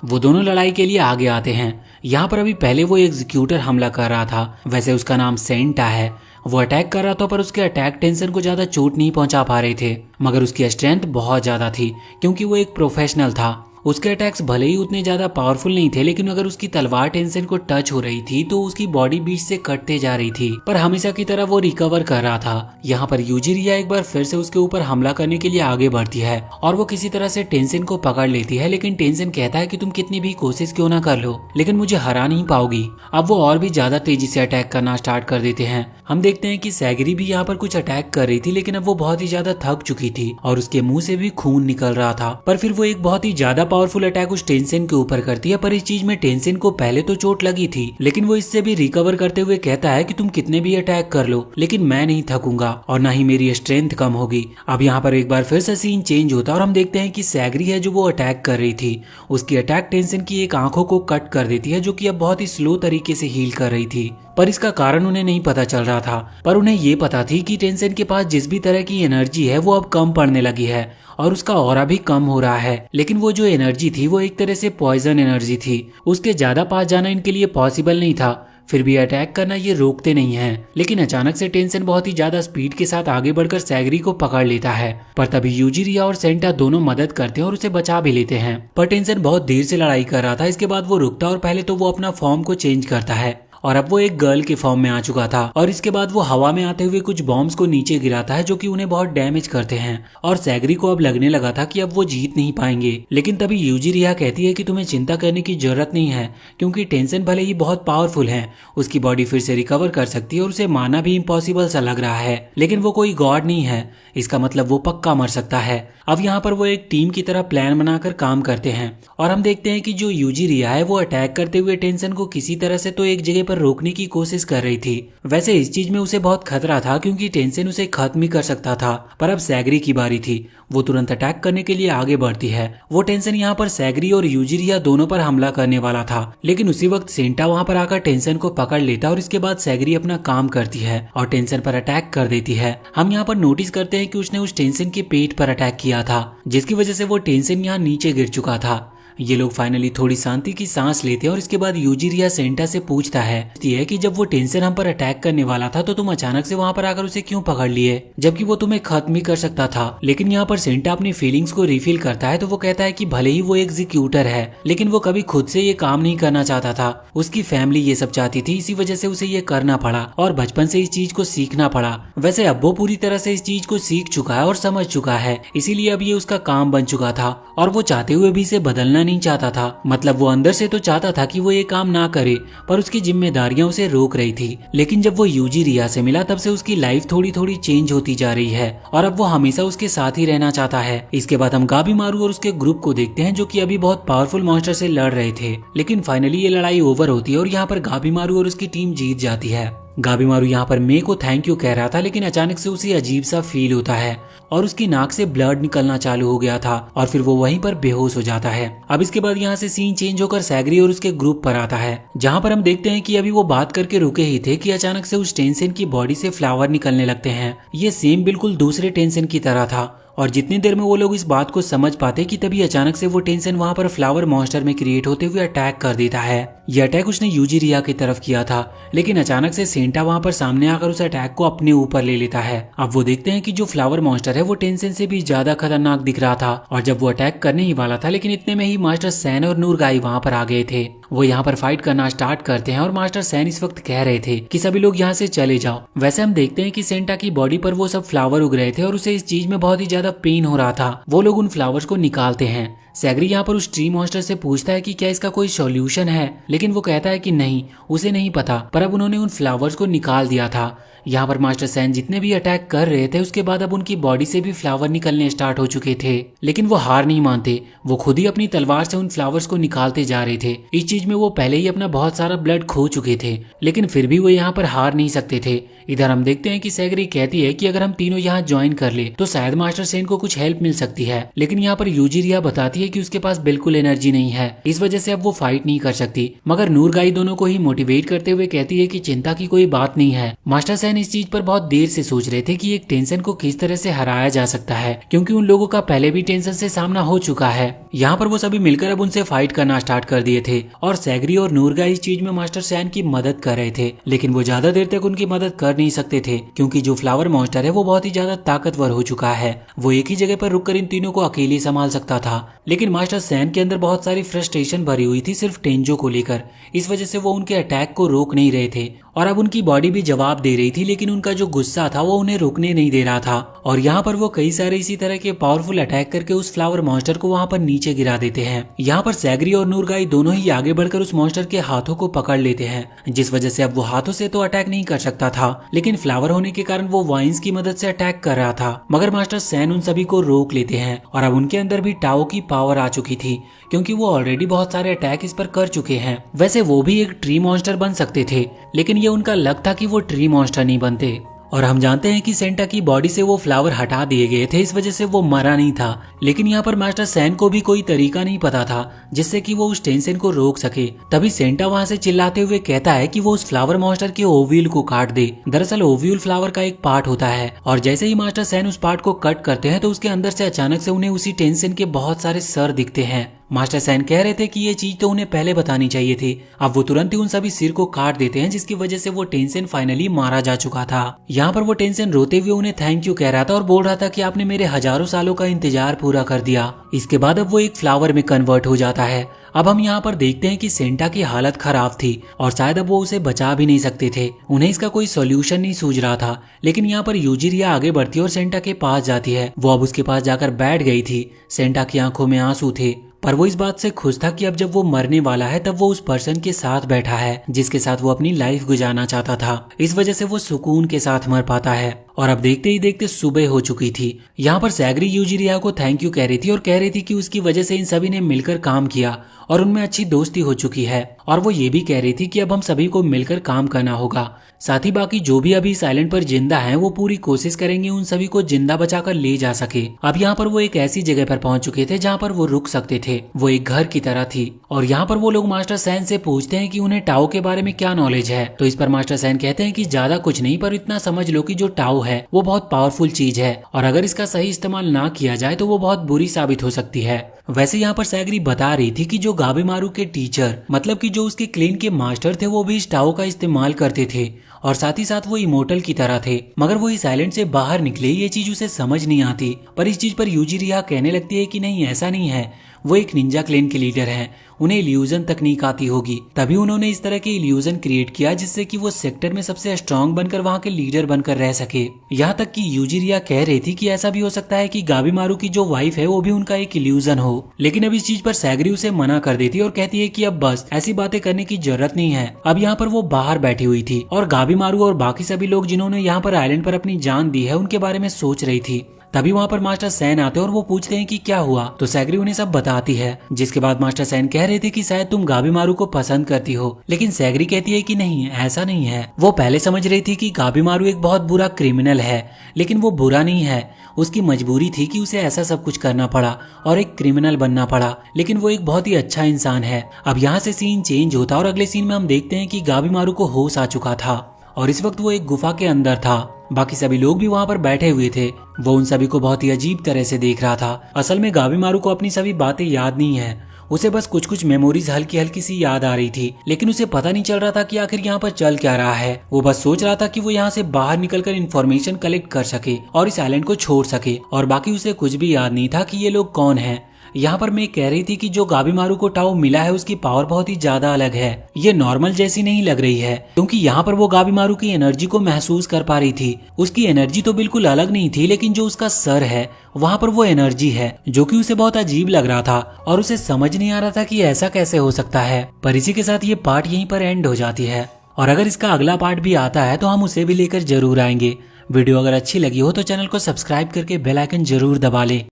वो दोनों लड़ाई के लिए आगे आते हैं। यहाँ पर अभी पहले वो एग्जीक्यूटर हमला कर रहा था, वैसे उसका नाम सेंटा है। वो अटैक कर रहा था पर उसके अटैक टेंशन को ज्यादा चोट नहीं पहुंचा पा रहे थे, मगर उसकी स्ट्रेंथ बहुत ज्यादा थी क्योंकि वो एक प्रोफेशनल था। उसके अटैक्स भले ही उतने ज्यादा पावरफुल नहीं थे, लेकिन अगर उसकी तलवार टेंसेन को टच हो रही थी तो उसकी बॉडी बीच से कटते जा रही थी, पर हमेशा की तरह वो रिकवर कर रहा था। यहाँ पर यूजिरिया एक बार फिर से उसके ऊपर हमला करने के लिए आगे बढ़ती है और वो किसी तरह से टेंसेन को पकड़ लेती है, लेकिन टेंसेन कहता है कि तुम कितनी भी कोशिश क्यों ना कर लो लेकिन मुझे हरा नहीं पाओगी। अब वो और भी ज्यादा तेजी से अटैक करना स्टार्ट कर देते हैं। हम देखते हैं कि सैगरी भी यहाँ पर कुछ अटैक कर रही थी, लेकिन अब वो बहुत ही ज्यादा थक चुकी थी और उसके मुंह से भी खून निकल रहा था। पर फिर वो एक बहुत ही ज्यादा पावरफुल अटैक उस टेंसेन के ऊपर करती है। पर इस चीज में टेंसेन को पहले तो चोट लगी थी, लेकिन वो इससे भी रिकवर करते हुए कहता है कि तुम कितने भी अटैक कर लो लेकिन मैं नहीं थकूंगा और ना ही मेरी स्ट्रेंथ कम होगी। अब यहाँ पर एक बार फिर से सीन चेंज होता है और हम देखते हैं कि सैगरी है जो वो अटैक कर रही थी, उसकी अटैक टेंसेन की एक आंखों को कट कर देती है जो कि अब बहुत ही स्लो तरीके से हील कर रही थी। पर इसका कारण उन्हें नहीं पता चल रहा था, पर उन्हें ये पता थी कि टेंसेन के पास जिस भी तरह की एनर्जी है वो अब कम पड़ने लगी है और उसका ऑरा भी कम हो रहा है। लेकिन वो जो एनर्जी थी वो एक तरह से पॉइजन एनर्जी थी, उसके ज्यादा पास जाना इनके लिए पॉसिबल नहीं था। फिर भी अटैक करना ये रोकते नहीं हैं। लेकिन अचानक से टेंसेन बहुत ही ज्यादा स्पीड के साथ आगे बढ़कर सैगरी को पकड़ लेता है, पर तभी यूजिरिया और सेंटा दोनों मदद करते हैं और उसे बचा भी लेते हैं। पर टेंसेन बहुत देर से लड़ाई कर रहा था, इसके बाद वो रुकता और पहले तो वो अपना फॉर्म को चेंज करता है और अब वो एक गर्ल के फॉर्म में आ चुका था। और इसके बाद वो हवा में आते हुए कुछ बॉम्ब्स को नीचे गिराता है जो कि उन्हें बहुत डैमेज करते हैं और सैगरी को अब लगने लगा था कि अब वो जीत नहीं पाएंगे। लेकिन तभी यूजिरिया कहती है कि तुम्हें चिंता करने की जरूरत नहीं है, क्योंकि टेंसेन भले ही बहुत पावरफुल है, उसकी बॉडी फिर से रिकवर कर सकती है और उसे मानना भी इम्पॉसिबल सा लग रहा है, लेकिन वो कोई गॉड नहीं है, इसका मतलब वो पक्का मर सकता है। अब यहाँ पर वो एक टीम की तरह प्लान बनाकर काम करते हैं और हम देखते हैं कि जो यूजिरिया है वो अटैक करते हुए टेंसेन को किसी तरह से तो एक जगह पर रोकने की कोशिश कर रही थी। वैसे इस चीज में उसे बहुत खतरा था क्योंकि टेंसेन उसे खत्म ही कर सकता था, पर अब सैगरी की बारी थी। वो तुरंत अटैक करने के लिए आगे बढ़ती है। वो टेंसेन यहाँ पर सैगरी और यूजिरिया दोनों पर हमला करने वाला था, लेकिन उसी वक्त सेंटा वहाँ पर आकर टेंसेन को पकड़ लेता और इसके बाद सैगरी अपना काम करती है और टेंसेन पर अटैक कर देती है। हम यहाँ पर नोटिस करते हैं कि उसने उस टेंसेन के पेट पर अटैक किया था, जिसकी वजह से वो टेंसेन यहाँ नीचे गिर चुका था। ये लोग फाइनली थोड़ी शांति की सांस लेते हैं और इसके बाद यूजिरिया सेंटा से पूछता है कि जब वो टेंशन हम पर अटैक करने वाला था तो तुम अचानक से वहाँ पर आकर उसे क्यों पकड़ लिए, जबकि वो तुम्हें खत्म ही कर सकता था। लेकिन यहाँ पर सेंटा अपनी फीलिंग्स को रिफिल करता है तो वो कहता है कि भले ही वो एग्जीक्यूटर है लेकिन वो कभी खुद से ये काम नहीं करना चाहता था, उसकी फैमिली ये सब चाहती थी, इसी वजह से उसे ये करना पड़ा और बचपन से इस चीज को सीखना पड़ा। वैसे अब वो पूरी तरह से इस चीज को सीख चुका है और समझ चुका है, इसीलिए अब ये उसका काम बन चुका था और वो चाहते हुए भी इसे बदलना नहीं चाहता था। मतलब वो अंदर से तो चाहता था कि वो ये काम ना करे पर उसकी जिम्मेदारियां उसे रोक रही थी। लेकिन जब वो यूजिरिया से मिला तब से उसकी लाइफ थोड़ी थोड़ी चेंज होती जा रही है और अब वो हमेशा उसके साथ ही रहना चाहता है। इसके बाद हम गाबीमारू और उसके ग्रुप को देखते हैं जो कि अभी बहुत पावरफुल मॉन्स्टर से लड़ रहे थे, लेकिन फाइनली ये लड़ाई ओवर होती है और यहाँ पर गाबीमारू और उसकी टीम जीत जाती है। गाबीमारू यहाँ पर मे को थैंक यू कह रहा था लेकिन अचानक से उसे अजीब सा फील होता है और उसकी नाक से ब्लड निकलना चालू हो गया था और फिर वो वहीं पर बेहोश हो जाता है। अब इसके बाद यहाँ से सीन चेंज होकर सैगरी और उसके ग्रुप पर आता है जहाँ पर हम देखते हैं कि अभी वो बात करके रुके ही थे कि अचानक से उस टेंशन की बॉडी से फ्लावर निकलने लगते हैं। ये सेम बिल्कुल दूसरे टेंशन की तरह था और जितनी देर में वो लोग इस बात को समझ पाते कि तभी अचानक से वो टेंशन वहाँ पर फ्लावर मॉन्स्टर में क्रिएट होते हुए अटैक कर देता है। ये अटैक उसने यूजिरिया की तरफ किया था लेकिन अचानक से सेंटा वहाँ पर सामने आकर उस अटैक को अपने ऊपर ले लेता है। अब वो देखते हैं कि जो फ्लावर मॉन्स्टर है वो टेंशन से भी ज्यादा खतरनाक दिख रहा था और जब वो अटैक करने ही वाला था लेकिन इतने में ही मास्टर सैन और नूरगाई वहाँ पर आ गए थे। वो यहाँ पर फाइट करना स्टार्ट करते हैं और मास्टर सैन इस वक्त कह रहे थे कि सभी लोग यहाँ से चले जाओ। वैसे हम देखते हैं कि सेंटा की बॉडी पर वो सब फ्लावर उग रहे थे और उसे इस चीज में बहुत ही ज्यादा पेन हो रहा था। वो लोग उन फ्लावर्स को निकालते हैं। सैगरी यहाँ पर उस ट्री मॉन्स्टर से पूछता है कि क्या इसका कोई सॉल्यूशन है, लेकिन वो कहता है कि नहीं, उसे नहीं पता, पर अब उन्होंने उन फ्लावर्स को निकाल दिया था। यहाँ पर मास्टर सैन जितने भी अटैक कर रहे थे उसके बाद अब उनकी बॉडी से भी फ्लावर निकलने स्टार्ट हो चुके थे, लेकिन वो हार नहीं मानते। वो खुद ही अपनी तलवार से उन फ्लावर्स को निकालते जा रहे थे। इस चीज में वो पहले ही अपना बहुत सारा ब्लड खो चुके थे, लेकिन फिर भी वो यहाँ पर हार नहीं सकते थे। इधर हम देखते हैं कि सैगरी कहती है कि अगर हम तीनों यहाँ ज्वाइन कर ले तो शायद मास्टर सैन को कुछ हेल्प मिल सकती है, लेकिन यहाँ पर यूजिरिया बताती है कि उसके पास बिल्कुल एनर्जी नहीं है, इस वजह से अब वो फाइट नहीं कर सकती। मगर नूरगाई दोनों को ही मोटिवेट करते हुए कहती है कि चिंता की कोई बात नहीं है। मास्टर सैन इस चीज पर बहुत देर से सोच रहे थे कि एक टेंशन को किस तरह से हराया जा सकता है, क्योंकि उन लोगों का पहले भी टेंशन से सामना हो चुका है। यहाँ पर वो सभी मिलकर अब उनसे फाइट करना स्टार्ट कर दिए थे और सैगरी और नूरगाई इस चीज में मास्टर सैन की मदद कर रहे थे, लेकिन वो ज्यादा देर तक उनकी मदद कर नहीं सकते थे क्योंकि जो फ्लावर मॉन्स्टर है वो बहुत ही ज्यादा ताकतवर हो चुका है। वो एक ही जगह पर रुककर इन तीनों को अकेले संभाल सकता था, लेकिन मास्टर सैन के अंदर बहुत सारी फ्रस्ट्रेशन भरी हुई थी सिर्फ टेंजो को लेकर। इस वजह से वो उनके अटैक को रोक नहीं रहे थे और अब उनकी बॉडी भी जवाब दे रही थी, लेकिन उनका जो गुस्सा था वो उन्हें रोकने नहीं दे रहा था। और यहाँ पर वो कई सारे इसी तरह के पावरफुल अटैक करके उस फ्लावर मॉन्स्टर को वहाँ पर नीचे गिरा देते हैं। यहाँ पर सैगरी और नूरगाई दोनों ही आगे बढ़कर उस मॉन्स्टर के हाथों को पकड़ लेते हैं, जिस वजह से अब वो हाथों से तो अटैक नहीं कर सकता था, लेकिन फ्लावर होने के कारण वो वाइन्स की मदद से अटैक कर रहा था। मगर मास्टर सैन उन सभी को रोक लेते हैं और अब उनके अंदर भी टाओ की पावर आ चुकी थी, क्योंकि वो ऑलरेडी बहुत सारे अटैक इस पर कर चुके हैं। वैसे वो भी एक ट्री मॉन्स्टर बन सकते थे, लेकिन ये उनका लक था कि वो ट्री मॉन्स्टर नहीं बनते। और हम जानते हैं कि सेंटा की बॉडी से वो फ्लावर हटा दिए गए थे, इस वजह से वो मरा नहीं था। लेकिन यहाँ पर मास्टर सैन को भी कोई तरीका नहीं पता था जिससे कि वो उस टेंशन को रोक सके। तभी सेंटा वहाँ से चिल्लाते हुए कहता है कि वो उस फ्लावर मॉन्स्टर के ओव्यूल को काट दे। दरअसल ओव्यूल फ्लावर का एक पार्ट होता है और जैसे ही मास्टर सैन उस पार्ट को कट करते हैं तो उसके अंदर से अचानक से उन्हें उसी टेंशन के बहुत सारे सर दिखते हैं। मास्टर सैन कह रहे थे कि ये चीज तो उन्हें पहले बतानी चाहिए थी। अब वो तुरंत ही उन सभी सिर को काट देते हैं, जिसकी वजह से वो टेंशन फाइनली मारा जा चुका था। यहाँ पर वो टेंशन रोते हुए उन्हें थैंक यू कह रहा था और बोल रहा था कि आपने मेरे हजारों सालों का इंतजार पूरा कर दिया। इसके बाद अब वो एक फ्लावर में कन्वर्ट हो जाता है। अब हम यहाँ पर देखते हैं कि सेंटा की हालत खराब थी और शायद अब वो उसे बचा भी नहीं सकते थे। उन्हें इसका कोई सॉल्यूशन नहीं सूझ रहा था, लेकिन यहाँ पर यूजिरिया आगे बढ़ती है और सेंटा के पास जाती है। वो अब उसके पास जाकर बैठ गई थी। सेंटा की आंखों में आंसू थे, पर वो इस बात से खुश था कि अब जब वो मरने वाला है तब वो उस पर्सन के साथ बैठा है जिसके साथ वो अपनी लाइफ गुजारना चाहता था। इस वजह से वो सुकून के साथ मर पाता है। और अब देखते ही देखते सुबह हो चुकी थी। यहाँ पर सैगरी यूजिरिया को थैंक यू कह रही थी और कह रही थी कि उसकी वजह से इन सभी ने मिलकर काम किया और उनमें अच्छी दोस्ती हो चुकी है। और वो ये भी कह रही थी कि अब हम सभी को मिलकर काम करना होगा। साथ ही बाकी जो भी अभी साइलेंट पर जिंदा हैं वो पूरी कोशिश करेंगे उन सभी को जिंदा बचाकर ले जा सके। अब यहाँ पर वो एक ऐसी जगह पर पहुंच चुके थे जहाँ पर वो रुक सकते थे। वो एक घर की तरह थी और यहाँ पर वो लोग मास्टर सैन से पूछते हैं कि उन्हें टाओ के बारे में क्या नॉलेज है। तो इस पर मास्टर सैन कहते हैं कि ज्यादा कुछ नहीं, पर इतना समझ लो कि जो टाओ है वो बहुत पावरफुल चीज है और अगर इसका सही इस्तेमाल ना किया जाए तो वो बहुत बुरी साबित हो सकती है। वैसे यहाँ पर सैगरी बता रही थी कि जो गाबेमारू के टीचर मतलब कि जो उसके क्लेन के मास्टर थे वो भी इस टाओ का इस्तेमाल करते थे और साथ ही साथ वो इमोर्टल की तरह थे, मगर वो इस आइलैंड से बाहर निकले ये चीज उसे समझ नहीं आती। पर इस चीज पर यूजिरिया कहने लगती है कि नहीं ऐसा नहीं है, वो एक निंजा क्लेन के लीडर हैं, उन्हें इल्यूजन तकनीक आती होगी, तभी उन्होंने इस तरह के इल्यूजन क्रिएट किया जिससे कि वो सेक्टर में सबसे स्ट्रांग बनकर वहाँ के लीडर बनकर रह सके। यहाँ तक कि यूजिरिया कह रही थी कि ऐसा भी हो सकता है कि गाबेमारू की जो वाइफ है वो भी उनका एक इल्यूजन हो, लेकिन अब इस चीज पर सैगरी उसे मना कर देती है और कहती है कि अब बस ऐसी बातें करने की जरूरत नहीं है। अब यहाँ पर वो बाहर बैठी हुई थी और गाबेमारू और बाकी सभी लोग जिन्होंने यहाँ पर आइलैंड पर अपनी जान दी है उनके बारे में सोच रही थी। तभी वहाँ पर मास्टर सैन आते हैं और वो पूछते हैं कि क्या हुआ, तो सैगरी उन्हें सब बताती है। जिसके बाद मास्टर सैन कह रहे थे कि शायद तुम गाबेमारू को पसंद करती हो, लेकिन सैगरी कहती है कि नहीं ऐसा नहीं है। वो पहले समझ रही थी कि गाबेमारू एक बहुत बुरा क्रिमिनल है, लेकिन वो बुरा नहीं है, उसकी मजबूरी थी कि उसे ऐसा सब कुछ करना पड़ा और एक क्रिमिनल बनना पड़ा, लेकिन वो एक बहुत ही अच्छा इंसान है। अब यहाँ से सीन चेंज होता और अगले सीन में हम देखते हैं कि गाबेमारू को होश आ चुका था और इस वक्त वो एक गुफा के अंदर था। बाकी सभी लोग भी वहाँ पर बैठे हुए थे। वो उन सभी को बहुत ही अजीब तरह से देख रहा था। असल में गाबेमारू को अपनी सभी बातें याद नहीं है, उसे बस कुछ कुछ मेमोरीज हल्की हल्की सी याद आ रही थी, लेकिन उसे पता नहीं चल रहा था कि आखिर यहाँ पर चल क्या रहा है। वो बस सोच रहा था कि वो यहाँ से बाहर निकलकर इन्फॉर्मेशन कलेक्ट कर सके और इस आइलैंड को छोड़ सके, और बाकी उसे कुछ भी याद नहीं था कि ये लोग कौन हैं। यहाँ पर मैं कह रही थी कि जो गाबेमारू को टाओ मिला है उसकी पावर बहुत ही ज्यादा अलग है, ये नॉर्मल जैसी नहीं लग रही है, क्योंकि यहाँ पर वो गाबेमारू की एनर्जी को महसूस कर पा रही थी। उसकी एनर्जी तो बिल्कुल अलग नहीं थी, लेकिन जो उसका सर है वहाँ पर वो एनर्जी है जो कि उसे बहुत अजीब लग रहा था और उसे समझ नहीं आ रहा था कि ऐसा कैसे हो सकता है। पर इसी के साथ ये पार्ट यहीं पर एंड हो जाती है और अगर इसका अगला पार्ट भी आता है तो हम उसे भी लेकर जरूर आएंगे। वीडियो अगर अच्छी लगी हो तो चैनल को सब्सक्राइब करके बेल आइकन जरूर दबा लें।